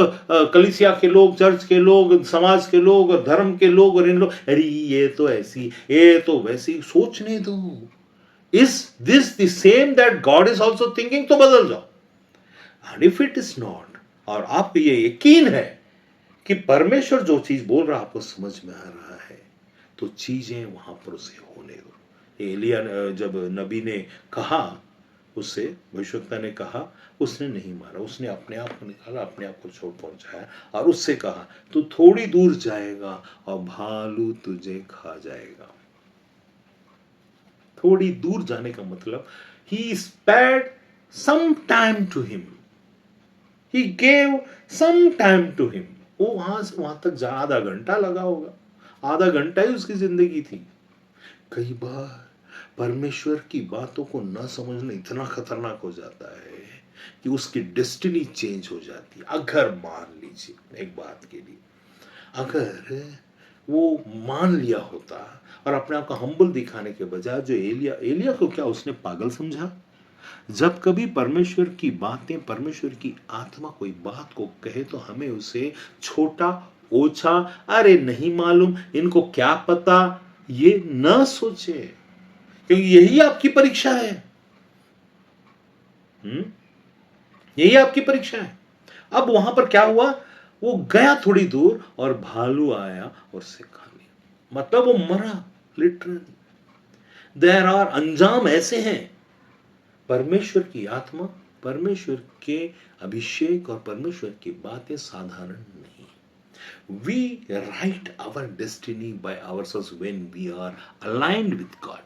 कलीसिया के लोग, चर्च के लोग, समाज के लोग, धर्म के लोग और इन लोग, अरे ये तो ऐसी, ये तो वैसी, सोचने दो। Is this the same that God is also thinking? तो बदल जाओ। And if it is not, और आपको ये यकीन है कि परमेश्वर जो चीज बोल रहा है आपको समझ में आ रहा है, तो चीजें वहां पर उसे होने दो। एलिया जब नबी ने कहा, उससे भविष्यवक्ता ने कहा, उसने नहीं मारा, उसने अपने आप को निकाला, अपने आप को चोट पहुंचाया और उससे कहा तू थोड़ी दूर जाएगा और भालू तुझे खा जाएगा। थोड़ी दूर जाने का मतलब he spared some time to him, he gave some time to him. वो वहां से वहां तक आधा घंटा लगा होगा, आधा घंटा ही उसकी जिंदगी थी। कई बार परमेश्वर की बातों को न समझना इतना खतरनाक हो जाता है कि उसकी डेस्टिनी चेंज हो जाती है। अगर मान लीजिए एक बात के लिए, अगर वो मान लिया होता और अपने आप को हम्बल दिखाने के बजाय, जो एलिया को क्या उसने पागल समझा? जब कभी परमेश्वर की बातें, परमेश्वर की आत्मा कोई बात को कहे तो हमें उसे छोटा, ओछा, अरे नहीं मालूम, इनको क्या पता, ये न सोचे, क्योंकि यही आपकी परीक्षा है। यही आपकी परीक्षा है। अब वहां पर क्या हुआ, वो गया थोड़ी दूर और भालू आया और उसे खा लिया, मतलब वो मरा लिटरली। देयर आर अंजाम ऐसे हैं। परमेश्वर की आत्मा, परमेश्वर के अभिषेक और परमेश्वर की बातें साधारण नहीं। We write our destiny by ourselves when we are aligned with God.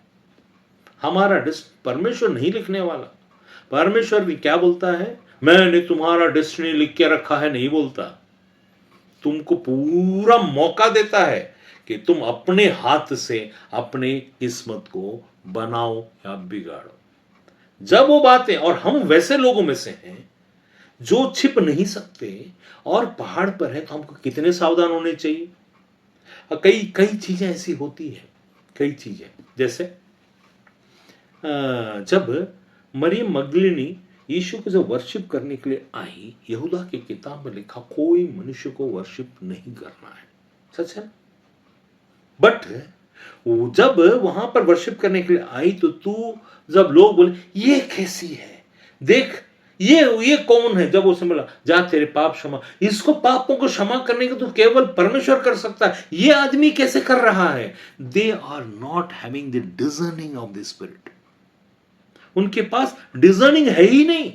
हमारा परमेश्वर नहीं लिखने वाला। परमेश्वर भी क्या बोलता है, मैंने तुम्हारा डेस्टिनी लिख के रखा है, नहीं बोलता। तुमको पूरा मौका देता है कि तुम अपने हाथ से अपने किस्मत को बनाओ या बिगाड़ो। जब वो बातें, और हम वैसे लोगों में से हैं जो छिप नहीं सकते और पहाड़ पर है, तो हमको कितने सावधान होने चाहिए। कई कई चीजें ऐसी होती है, कई चीजें, जैसे जब मरियम मगदलीनी यीशु को जब वर्शिप करने के लिए आई, यहूदा की किताब में लिखा कोई मनुष्य को वर्शिप नहीं करना है, सच है। बट जब वहां पर वर्शिप करने के लिए आई तो तू, जब लोग बोले ये कैसी है, देख ये कौन है, जब उसने बोला जा तेरे पाप क्षमा, इसको पापों को क्षमा करने को तो केवल परमेश्वर कर सकता है, ये आदमी कैसे कर रहा है? They are not having the discerning of the spirit. उनके पास डिजर्निंग है ही नहीं,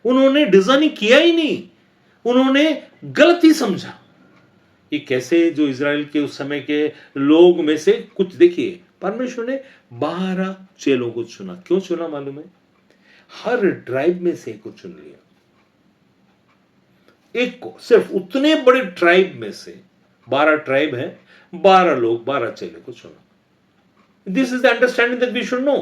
उन्होंने डिजर्निंग किया ही नहीं, उन्होंने गलत ही समझा। ये कैसे, जो इजराइल के उस समय के लोग में से कुछ, देखिए परमेश्वर ने 12 चेलों को चुना। क्यों चुना मालूम है? हर ट्राइब में से एक को चुन लिया, एक को, सिर्फ उतने बड़े ट्राइब में से, 12 ट्राइब है, 12 लोग, 12 चेलों को चुना। This is the understanding that we should know,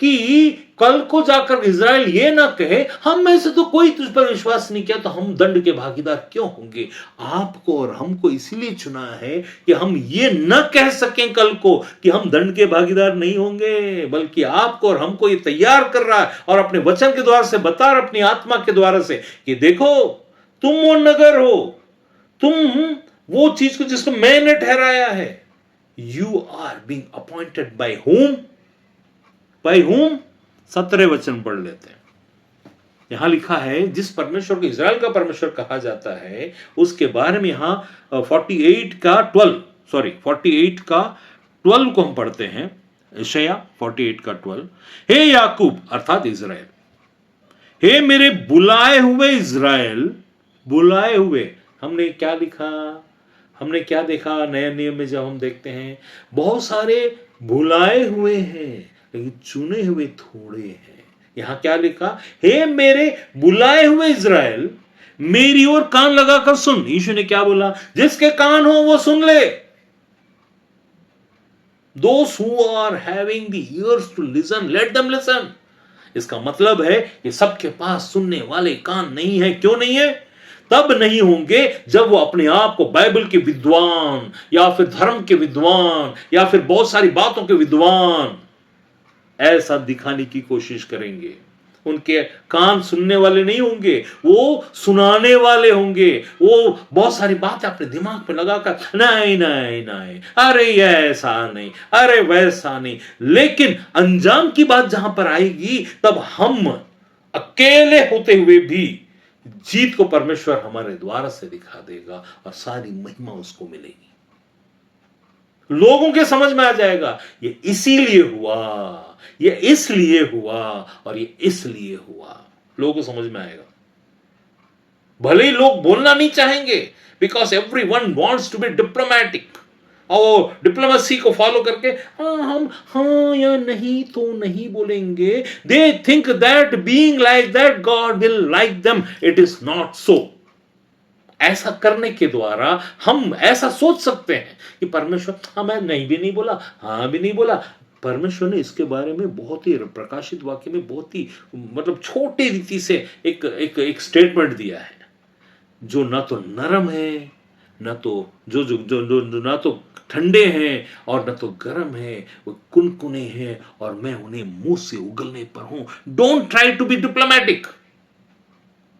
कि कल को जाकर इजराइल ये ना कहे हम में से तो कोई तुझ पर विश्वास नहीं किया, तो हम दंड के भागीदार क्यों होंगे। आपको और हमको इसलिए चुना है कि हम ये न कह सकें कल को कि हम दंड के भागीदार नहीं होंगे, बल्कि आपको और हमको ये तैयार कर रहा है और अपने वचन के द्वारा से बता अपनी आत्मा के द्वारा से कि देखो तुम वो नगर हो, तुम वो चीज को जिसको मैंने ठहराया है। You are being appointed by whom? By whom? 17 वचन पढ़ लेते हैं। यहां लिखा है जिस परमेश्वर को इज़राइल का परमेश्वर कहा जाता है, उसके बारे में यहां 48 का 12 को हम पढ़ते हैं। यशायाह 48 का 12, हे याकूब अर्थात इज़राइल, हे मेरे बुलाए हुए इज़राइल, बुलाए हुए। हमने क्या लिखा, हमने क्या देखा नए नियम में जब हम देखते हैं, बहुत सारे बुलाए हुए हैं लेकिन चुने हुए थोड़े हैं। यहां क्या लिखा, हे मेरे बुलाए हुए इज़राइल, मेरी ओर कान लगाकर सुन। यीशु ने क्या बोला, जिसके कान हो वो सुन ले। Those who are having the ears to listen, let them listen. इसका मतलब है कि सबके पास सुनने वाले कान नहीं है। क्यों नहीं है? तब नहीं होंगे जब वो अपने आप को बाइबल के विद्वान या फिर धर्म के विद्वान या फिर बहुत सारी बातों के विद्वान ऐसा दिखाने की कोशिश करेंगे। उनके कान सुनने वाले नहीं होंगे, वो सुनाने वाले होंगे। वो बहुत सारी बातें अपने दिमाग पे लगाकर नहीं नहीं नहीं, अरे ये ऐसा नहीं, अरे वैसा नहीं। लेकिन अंजाम की बात जहां पर आएगी तब हम अकेले होते हुए भी जीत को परमेश्वर हमारे द्वारा से दिखा देगा और सारी महिमा उसको मिलेगी। लोगों के समझ में आ जाएगा ये इसीलिए हुआ, ये इसलिए हुआ और ये इसलिए हुआ। लोगों को समझ में आएगा। भले ही लोग बोलना नहीं चाहेंगे, because everyone wants to be diplomatic, और डिप्लोमेसी को फॉलो करके हम हाँ या नहीं तो नहीं बोलेंगे। They think that being like that God will like them. It is not so. ऐसा करने के द्वारा हम ऐसा सोच सकते हैं कि परमेश्वर, हाँ मैं नहीं भी नहीं बोला, हाँ भी नहीं बोला। परमेश्वर ने इसके बारे में बहुत ही प्रकाशित वाक्य में बहुत ही मतलब छोटी रीति से एक स्टेटमेंट दिया है, जो ना तो नरम है, ना तो जो ना तो ठंडे हैं और ना तो गर्म है, वो कुनकुने हैं और मैं उन्हें मुंह से उगलने पर हूं। Don't try to be diplomatic.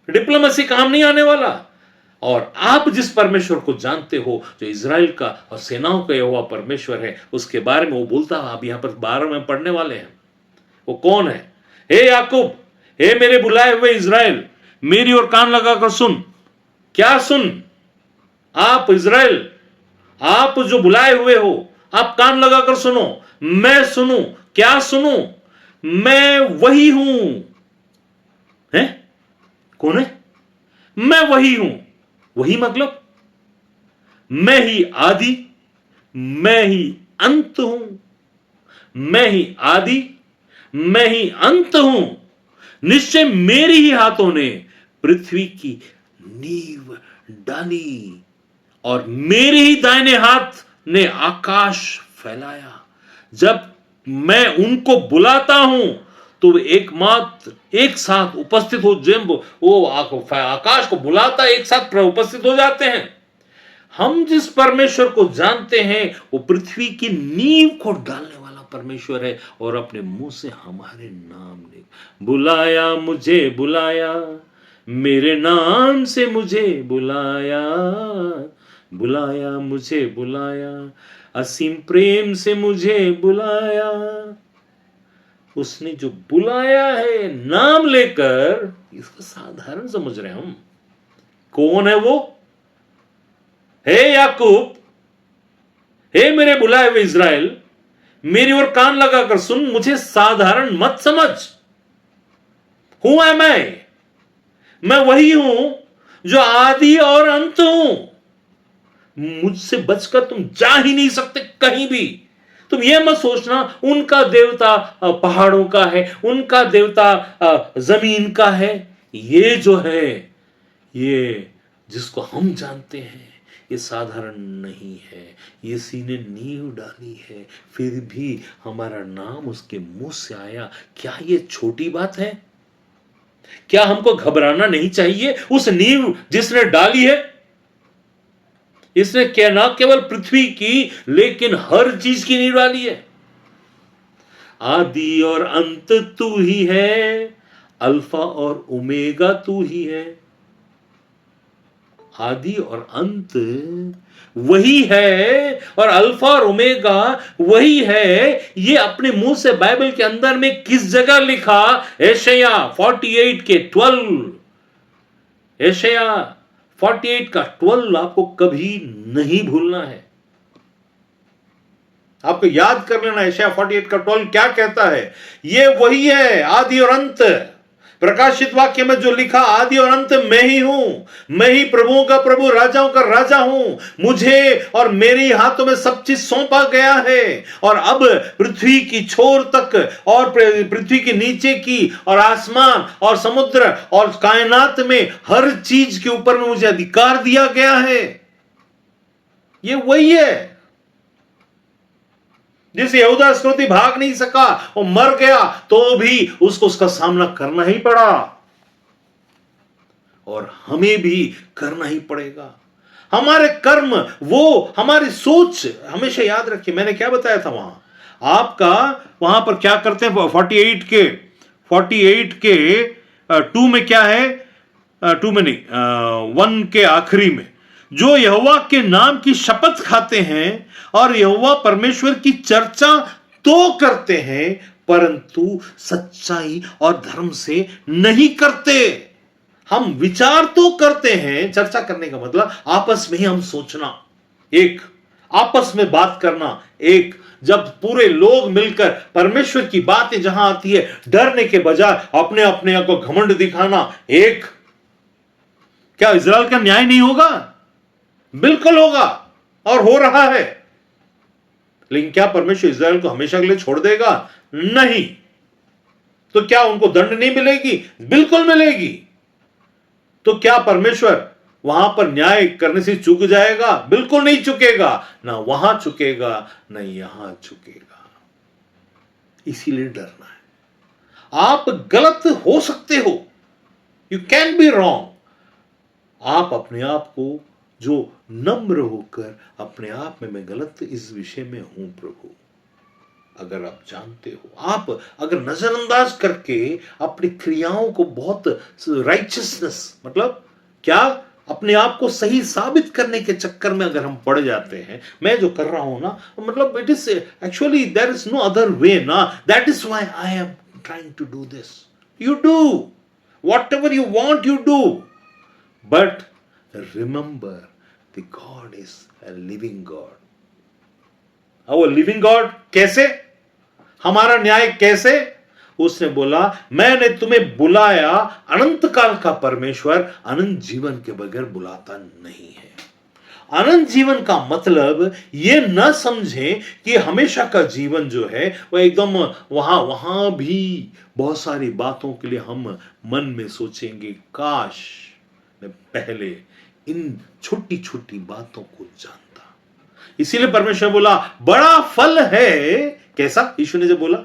Diplomacy काम नहीं आने वाला। और आप जिस परमेश्वर को जानते हो, जो इज़राइल का और सेनाओं का यहोवा परमेश्वर है, उसके बारे में वो बोलता है। आप यहां पर 12 में पढ़ने वाले हैं। वो कौन है? हे याकूब, हे मेरे बुलाए हुए इज़राइल, मेरी ओर कान लगाकर सुन। क्या सुन? आप इज़राइल, आप जो बुलाए हुए हो, आप कान लगाकर सुनो। मैं सुनूं? क्या सुनूं? मैं वही हूं। है? कौन है? मैं वही हूं। वही मतलब मैं ही आदि, मैं ही अंत हूं। मैं ही आदि, मैं ही अंत हूं। निश्चय मेरी ही हाथों ने पृथ्वी की नींव डाली और मेरे ही दाहिने हाथ ने आकाश फैलाया। जब मैं उनको बुलाता हूं तो वे एकमात्र एक साथ उपस्थित हो। जब वो आकाश को बुलाता एक साथ उपस्थित हो जाते हैं। हम जिस परमेश्वर को जानते हैं वो पृथ्वी की नींव को डालने वाला परमेश्वर है और अपने मुंह से हमारे नाम ले बुलाया, मुझे बुलाया, मेरे नाम से मुझे बुलाया, बुलाया मुझे बुलाया, असीम प्रेम से मुझे बुलाया। उसने जो बुलाया है नाम लेकर, इसको साधारण समझ रहे हैं हम। कौन है वो? हे याकूब, हे मेरे बुलाए हुए इज़राइल, मेरी ओर कान लगाकर सुन, मुझे साधारण मत समझ। हूं है मैं वही हूं जो आदि और अंत हूं। मुझसे बचकर तुम जा ही नहीं सकते कहीं भी। तुम यह मत सोचना उनका देवता पहाड़ों का है, उनका देवता जमीन का है। ये जो है, ये जिसको हम जानते हैं, ये साधारण नहीं है। ये सीने नींव डाली है, फिर भी हमारा नाम उसके मुंह से आया। क्या ये छोटी बात है? क्या हमको घबराना नहीं चाहिए उस नींव जिसने डाली है? इसने क्या ना केवल पृथ्वी की लेकिन हर चीज की नींव डाली है। आदि और अंत तू ही है, अल्फा और ओमेगा तू ही है। आदि और अंत वही है, और अल्फा और ओमेगा वही है। ये अपने मुंह से बाइबल के अंदर में किस जगह लिखा? यशायाह 48 के 12, यशायाह 48 का 12 आपको कभी नहीं भूलना है, आपको याद कर लेना। यशायाह 48 का 12 क्या कहता है? ये वही है, आदि और अंत। प्रकाशित वाक्य में जो लिखा, आदि और अंत मैं ही हूं, मैं ही प्रभुओं का प्रभु, राजाओं का राजा हूं, मुझे और मेरे हाथों में सब चीज सौंपा गया है। और अब पृथ्वी की छोर तक और पृथ्वी के नीचे की और आसमान और समुद्र और कायनात में हर चीज के ऊपर में मुझे अधिकार दिया गया है। ये वही है जिस यहूदा इस्करियोती भाग नहीं सका, वो मर गया, तो भी उसको उसका सामना करना ही पड़ा, और हमें भी करना ही पड़ेगा। हमारे कर्म, वो हमारी सोच, हमेशा याद रखिए, मैंने क्या बताया था वहां आपका, वहां पर क्या करते हैं 48 के 2 में क्या है, 2 में नहीं, 1 के आखिरी में, जो यहोवा के नाम की शपथ खाते हैं और यहोवा परमेश्वर की चर्चा तो करते हैं, परंतु सच्चाई और धर्म से नहीं करते। हम विचार तो करते हैं, चर्चा करने का मतलब आपस में ही हम सोचना, एक आपस में बात करना, एक जब पूरे लोग मिलकर परमेश्वर की बातें जहां आती है, डरने के बजाय अपने अपने को घमंड दिखाना, एक। क्या इजराइल का न्याय नहीं होगा? बिल्कुल होगा, और हो रहा है। लेकिन क्या परमेश्वर इजराइल को हमेशा के लिए छोड़ देगा? नहीं। तो क्या उनको दंड नहीं मिलेगी? बिल्कुल मिलेगी। तो क्या परमेश्वर वहां पर न्याय करने से चूक जाएगा? बिल्कुल नहीं चुकेगा, ना वहां चुकेगा ना यहां चुकेगा। इसीलिए डरना है। आप गलत हो सकते हो, यू कैन बी रॉन्ग। आप अपने आप को जो नम्र होकर अपने आप में, मैं गलत इस विषय में हूं प्रभु, अगर आप जानते हो, आप अगर नजरअंदाज करके अपनी क्रियाओं को बहुत राइचियसनेस, मतलब क्या, अपने आप को सही साबित करने के चक्कर में अगर हम पड़ जाते हैं, मैं जो कर रहा हूं ना, मतलब it is actually there is no other way ना, that is why I am trying to do this. You do whatever you want, you do, but remember the God is a living God. Our living God कैसे? हमारा न्याय कैसे? उसने बोला, मैंने तुम्हें बुलाया, अनंत काल का परमेश्वर अनंत जीवन के बगैर बुलाता नहीं है। अनंत जीवन का मतलब ये न समझें कि हमेशा का जीवन जो है वो एकदम वहां भी बहुत सारी बातों के लिए हम मन में सोचेंगे, काश मैं पहले इन छोटी छोटी बातों को जानता। इसीलिए परमेश्वर बोला, बड़ा फल है। कैसा? यीशु ने जब बोला,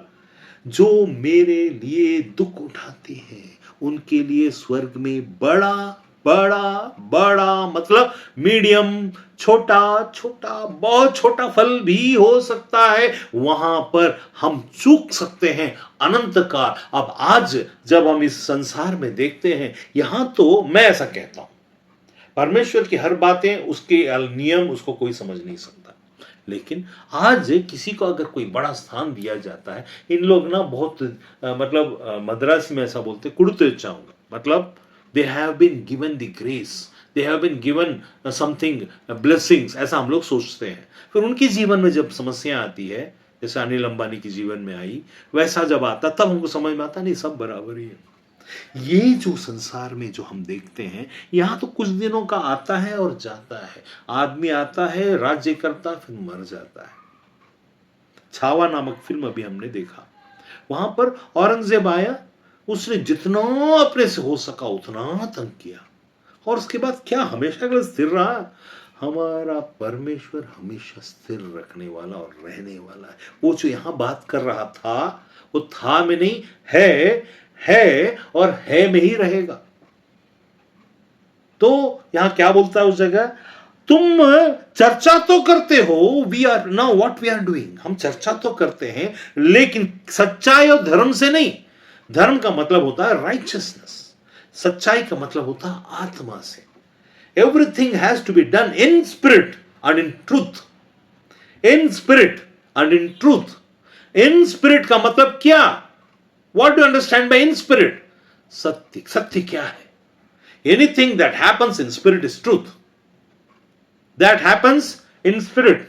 जो मेरे लिए दुख उठाते हैं उनके लिए स्वर्ग में बड़ा बड़ा बड़ा, मतलब मीडियम, छोटा छोटा, बहुत छोटा फल भी हो सकता है, वहां पर हम चूक सकते हैं अनंत का। अब आज जब हम इस संसार में देखते हैं, यहां तो मैं ऐसा कहता हूं, परमेश्वर की हर बातें, उसके नियम उसको कोई समझ नहीं सकता। लेकिन आज किसी को अगर कोई बड़ा स्थान दिया जाता है, इन लोग ना बहुत मतलब मद्रासी में ऐसा बोलते, कुड़ते चाहूंगा, मतलब they have been given the grace, they have been given something blessings, ऐसा हम लोग सोचते हैं। फिर उनके जीवन में जब समस्या आती है, जैसे अनिल अंबानी के जीवन में आई, वैसा जब आता तब हमको समझ में आता नहीं, सब बराबर ही है। ये जो संसार में जो हम देखते हैं, यहां तो कुछ दिनों का आता है और जाता है। आदमी आता है, राज्य करता, फिर मर जाता है। छावा नामक फिल्म अभी हमने देखा, वहां पर औरंगजेब आया, उसने जितना अपने से हो सका उतना तंग किया, और उसके बाद क्या हमेशा के लिए स्थिर रहा? हमारा परमेश्वर हमेशा स्थिर रखने वाला और रहने वाला है। वो जो यहां बात कर रहा था, वो था में नहीं, है और है में ही रहेगा। तो यहां क्या बोलता है उस जगह, तुम चर्चा तो करते हो, we are now what we are doing, हम चर्चा तो करते हैं लेकिन सच्चाई और धर्म से नहीं। धर्म का मतलब होता है राइचियसनेस, सच्चाई का मतलब होता है आत्मा से। Everything has to be done in spirit and in truth. In spirit and in truth. In spirit का मतलब क्या? What do you understand by in spirit? सत्य. सत्य क्या है? Anything that happens in spirit is truth. That happens in spirit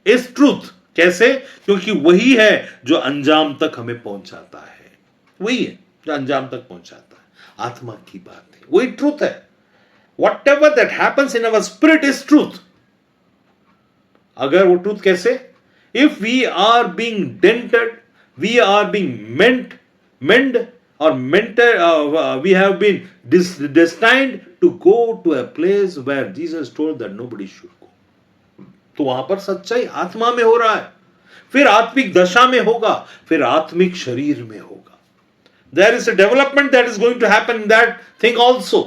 is truth. कैसे? क्योंकि वही है जो अंजाम तक हमें पहुंचाता है. वही है जो अंजाम तक पहुंचाता है. आत्मा की बात है. वही ट्रूथ है. Whatever that happens in our spirit is truth. अगर वो ट्रूथ कैसे? If we are being dented, we are being mend or mentor, we have been destined to go to a place where Jesus told that nobody should go. तो वहां पर सच्चाई आत्मा में हो रहा है, फिर आत्मिक दशा में होगा, फिर आत्मिक शरीर में होगा. There is a development that is going to happen in that thing also.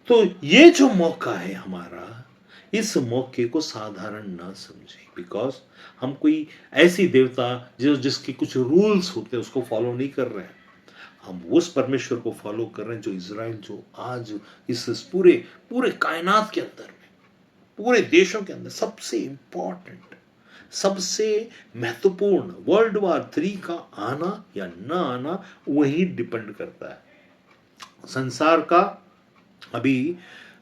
तो ये जो मौका है हमारा, इस मौके को साधारण ना समझे. बिकॉज हम कोई ऐसी देवता जिसके कुछ रूल्स होते हैं उसको फॉलो नहीं कर रहे हैं. हम उस परमेश्वर को फॉलो कर रहे हैं जो इजराइल, जो आज इस पूरे कायनात के अंदर में, पूरे देशों के अंदर सबसे इंपॉर्टेंट, सबसे महत्वपूर्ण वर्ल्ड वॉर 3 का आना या ना आना वही डिपेंड करता है. संसार का अभी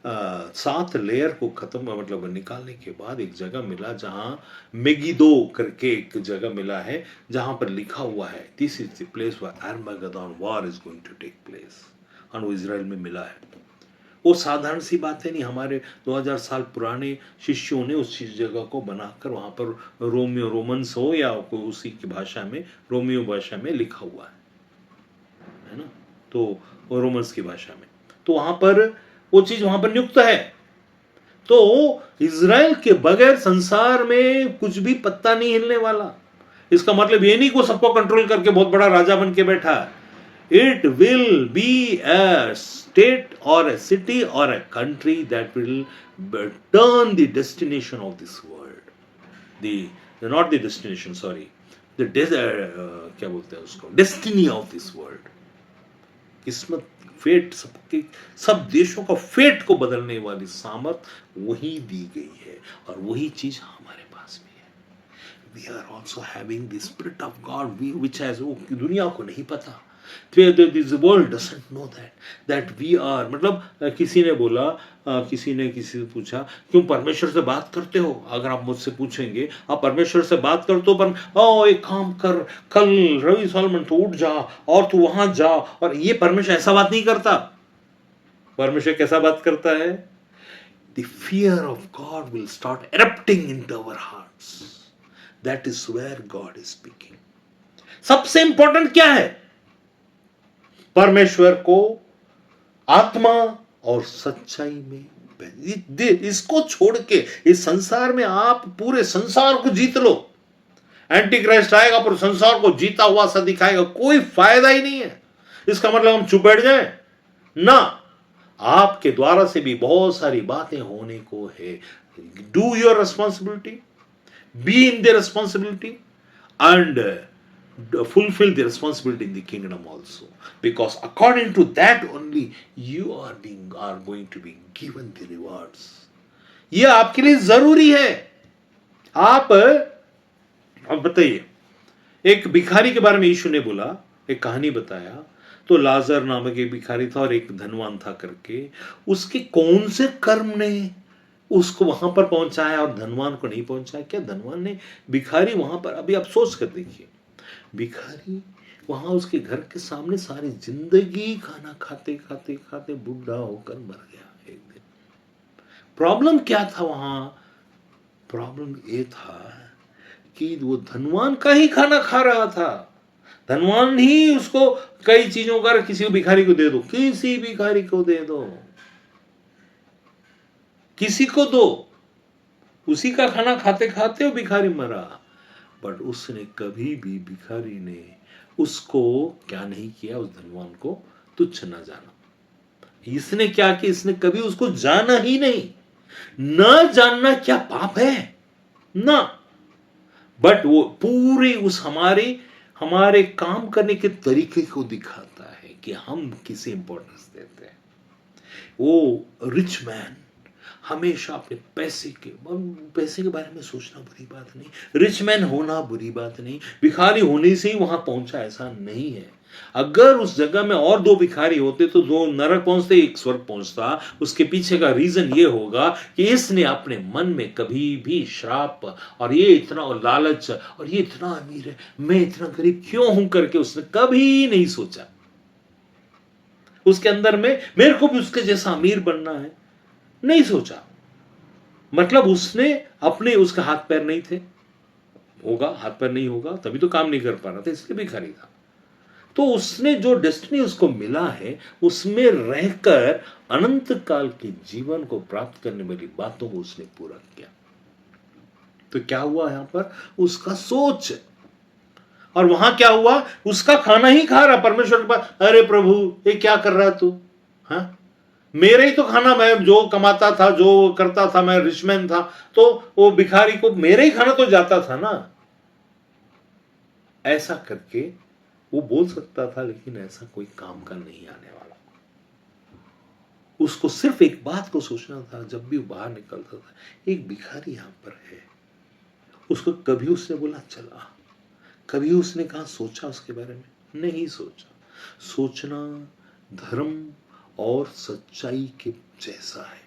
7 लेयर को खत्म मतलब निकालने के बाद एक जगह मिला जहां मेगिदो करके एक जगह मिला है जहां पर लिखा हुआ है this is the place where Armageddon war is going to take place. और वो इजराइल में मिला है. वो साधारण सी बात है नहीं. हमारे 2000 साल पुराने शिष्यों ने उस जगह को बनाकर वहां पर रोमन्स हो या उसी की भाषा में, रोमियो भाषा में लिखा हुआ है ना. तो रोमन्स की भाषा में, तो वहां पर वो चीज वहां पर नियुक्त है. तो इजराइल के बगैर संसार में कुछ भी पत्ता नहीं हिलने वाला. इसका मतलब ये नहीं को सबको कंट्रोल करके बहुत बड़ा राजा बन के बैठा है. It will be a state और अ सिटी और a country that will turn the destination of this world. Not the destination, sorry, क्या बोलते हैं उसको, डेस्टिनी ऑफ दिस वर्ल्ड. किस्मत, फेट, सब देशों का फेट को बदलने वाली सामर्थ वही दी गई है और वही चीज हमारे पास भी है. We are also having the spirit of God which has, वो दुनिया को नहीं पता. This world doesn't know that we are. मतलब किसी ने बोला, किसी से पूछा क्यों परमेश्वर से बात करते हो. अगर आप मुझसे पूछेंगे आप परमेश्वर से बात करते हो, पर एक काम कर, कल रवि सॉलमन तो उठ जा और तू वहां जा. और ये परमेश्वर ऐसा बात नहीं करता. परमेश्वर कैसा बात करता है? The fear of God will start erupting into our hearts. That is where God is speaking. सबसे इंपॉर्टेंट क्या है? परमेश्वर को आत्मा और सच्चाई में. इसको छोड़ के इस संसार में आप पूरे संसार को जीत लो. एंटी क्राइस्ट आएगा पर संसार को जीता हुआ सा दिखाएगा, कोई फायदा ही नहीं है. इसका मतलब हम चुप बैठ जाएं ना. आपके द्वारा से भी बहुत सारी बातें होने को है. Do your responsibility, be in the responsibility and fulfill the responsibility in the kingdom also, because according to that only you are going to be given the rewards. ये आपके लिए जरूरी है. आप अब बताइए, एक भिखारी के बारे में यीशु ने बोला, एक कहानी बताया. तो लाजर नामक एक भिखारी था और एक धनवान था करके. उसके कौन से कर्म ने उसको वहां पर पहुंचाया और धनवान को नहीं पहुंचाया? क्या धनवान ने, भिखारी वहां पर, अभी आप सोच कर देखिए, भिखारी वहां उसके घर के सामने सारी जिंदगी खाना खाते खाते खाते बूढ़ा होकर मर गया एक दिन. प्रॉब्लम क्या था वहां? प्रॉब्लम ये था कि वो धनवान का ही खाना खा रहा था. धनवान ही उसको कई चीजों का, किसी भिखारी को दे दो, किसी भिखारी को दे दो, किसी को दो, उसी का खाना खाते खाते वो भिखारी मरा. बट उसने कभी भी, भिखारी ने उसको क्या नहीं किया, उस धनवान को तुच्छ न जाना. इसने क्या किया? इसने कभी उसको जाना ही नहीं. न जानना क्या पाप है? ना. बट वो पूरे उस हमारे काम करने के तरीके को दिखाता है कि हम किसे इंपॉर्टेंस देते हैं. वो रिच मैन हमेशा अपने पैसे के बारे में सोचना बुरी बात नहीं, रिच मैन होना बुरी बात नहीं, भिखारी होने से ही वहां पहुंचा ऐसा नहीं है। अगर उस जगह में और दो भिखारी होते तो दो नरक पहुंचते, एक स्वर्ग पहुंचता। उसके पीछे का रीजन ये होगा कि इसने अपने मन में कभी भी श्राप और ये इतना लालच और ये इतना अमीर है, मैं इतना गरीब क्यों हूं करके उसने कभी नहीं सोचा। उसके अंदर में मेरे को भी उसके जैसा अमीर बनना है, नहीं सोचा। मतलब उसने अपने, उसका हाथ पैर नहीं थे, होगा हाथ पैर नहीं होगा तभी तो काम नहीं कर पा रहा था, इसलिए भिखारी था। तो उसने जो डेस्टिनी उसको मिला है उसमें रहकर अनंत काल के जीवन को प्राप्त करने वाली बातों को उसने पूरा किया। तो क्या हुआ यहां पर? उसका सोच। और वहां क्या हुआ? उसका खाना ही खा रहा परमेश्वर के पास। अरे प्रभु ये क्या कर रहा तू? हाँ, मेरे ही तो खाना, मैं जो कमाता था जो करता था, मैं रिचमैन था, तो वो भिखारी को मेरे ही खाना तो जाता था ना। ऐसा करके वो बोल सकता था, लेकिन ऐसा कोई काम का नहीं आने वाला। उसको सिर्फ एक बात को सोचना था। जब भी वो बाहर निकलता था, एक भिखारी यहां पर है। उसको कभी उसने बोला चला, कभी उसने कहा सोचा उसके बारे में? नहीं सोचा। सोचना धर्म और सच्चाई के जैसा है।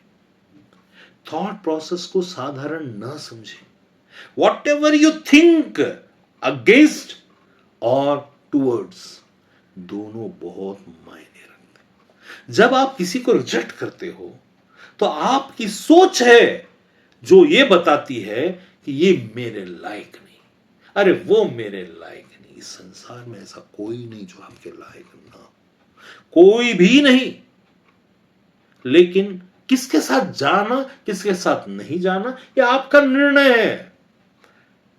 थॉट प्रोसेस को साधारण ना समझे। What ever you think against और टूवर्ड्स, दोनों बहुत मायने रखते हैं। जब आप किसी को रिजेक्ट करते हो तो आपकी सोच है जो ये बताती है कि ये मेरे लायक नहीं, अरे वो मेरे लायक नहीं। इस संसार में ऐसा कोई नहीं जो आपके लायक ना हो, कोई भी नहीं। लेकिन किसके साथ जाना किसके साथ नहीं जाना यह आपका निर्णय है।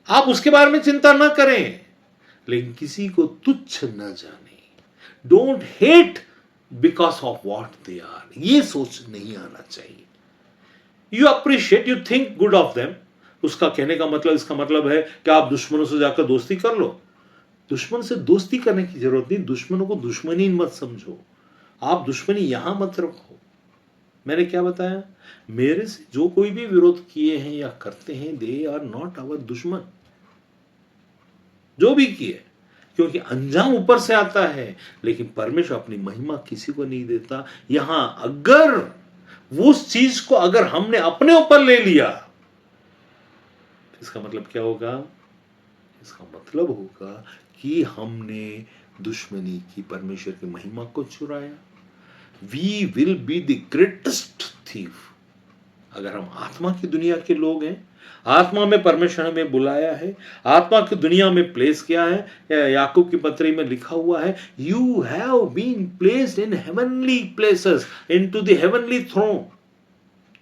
आप उसके बारे में चिंता ना करें, लेकिन किसी को तुच्छ न जाने। Don't hate because of what they are, ये सोच नहीं आना चाहिए। You appreciate, you think good of them. उसका कहने का मतलब, इसका मतलब है कि आप दुश्मनों से जाकर दोस्ती कर लो। दुश्मन से दोस्ती करने की जरूरत नहीं, दुश्मनों को दुश्मनी मत समझो। आप दुश्मनी यहां मत रखो। मैंने क्या बताया? मेरे से जो कोई भी विरोध किए हैं या करते हैं, दे आर नॉट आवर दुश्मन। जो भी किए, क्योंकि अंजाम ऊपर से आता है, लेकिन परमेश्वर अपनी महिमा किसी को नहीं देता। यहां अगर वो उस चीज को अगर हमने अपने ऊपर ले लिया, इसका मतलब क्या होगा? इसका मतलब होगा कि हमने दुश्मनी की, परमेश्वर की महिमा को चुराया। We will be the greatest thief. अगर हम आत्मा की दुनिया के लोग हैं, आत्मा में परमेश्वर ने हमें बुलाया है, आत्मा की दुनिया में प्लेस किया है। याकूब की पत्री में लिखा हुआ है, you have been placed in heavenly places, into the heavenly throne.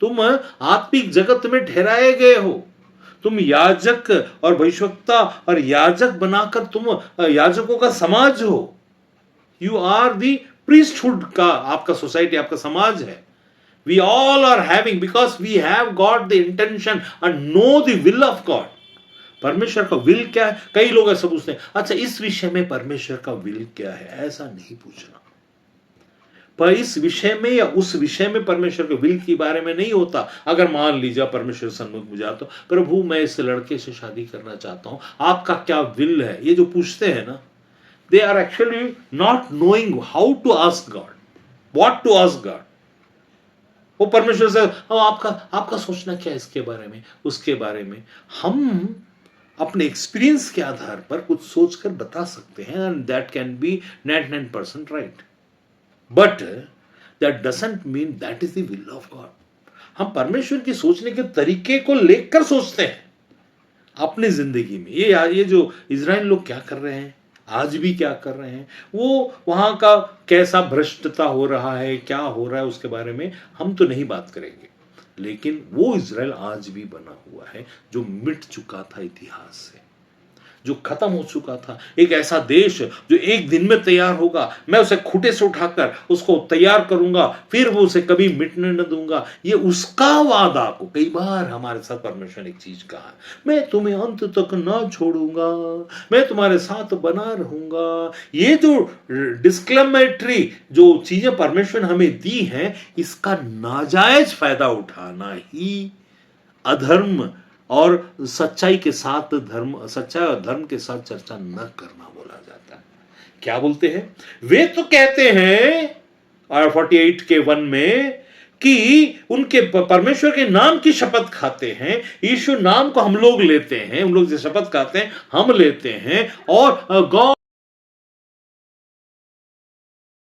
तुम आत्मिक जगत में ठहराए गए हो। तुम याजक और भविष्यवक्ता और याजक बनाकर तुम याजकों का समाज हो। यू आर दी प्रीस्टहुड का, आपका सोसाइटी, आपका समाज है। We all are having, because we have got the intention and know the will of God. परमेश्वर का विल क्या है? कई लोग ऐसा पूछते हैं, अच्छा इस विषय में परमेश्वर का विल क्या है? ऐसा नहीं पूछना। पर इस विषय में या उस विषय में परमेश्वर के विल के बारे में नहीं होता। अगर मान लीजिए परमेश्वर सन्मुख में जाता हूं, प्रभु मैं इस लड़के से शादी करना चाहता हूं, आपका क्या विल है? ये जो पूछते हैं ना, they are actually not knowing how to ask God, what to ask God. वो परमेश्वर से आपका सोचना क्या है इसके बारे में, उसके बारे में। हम अपने एक्सपीरियंस के आधार पर कुछ सोचकर बता सकते हैं, and that can B 99% right, but that doesn't mean that is the will of God. हम परमेश्वर की सोचने के तरीके को लेकर सोचते हैं अपनी जिंदगी में। ये जो इजराइल लोग क्या कर रहे हैं, आज भी क्या कर रहे हैं, वो वहां का कैसा भ्रष्टता हो रहा है, क्या हो रहा है, उसके बारे में हम तो नहीं बात करेंगे। लेकिन वो इजराइल आज भी बना हुआ है जो मिट चुका था इतिहास से। जो खत्म हो चुका था, एक ऐसा देश जो एक दिन में तैयार होगा, मैं उसे खूंटे से उठाकर उसको तैयार करूंगा, फिर वो उसे कभी मिटने न दूंगा, ये उसका वादा को कई बार हमारे साथ परमेश्वर ने एक चीज कहा, मैं तुम्हें अंत तक ना छोड़ूंगा, मैं तुम्हारे साथ बना रहूंगा। ये जो डिस्क्लेमेटरी जो चीजें परमेश्वर ने हमें दी हैं, इसका नाजायज फायदा उठाना ही अधर्म और सच्चाई के साथ धर्म, सच्चाई और धर्म के साथ चर्चा न करना बोला जाता है। क्या बोलते हैं वे? तो कहते हैं 48 के 1 में कि उनके परमेश्वर के नाम की शपथ खाते हैं, यीशु नाम को हम लोग लेते हैं, उन लोग जो शपथ खाते हैं हम लेते हैं, और गॉड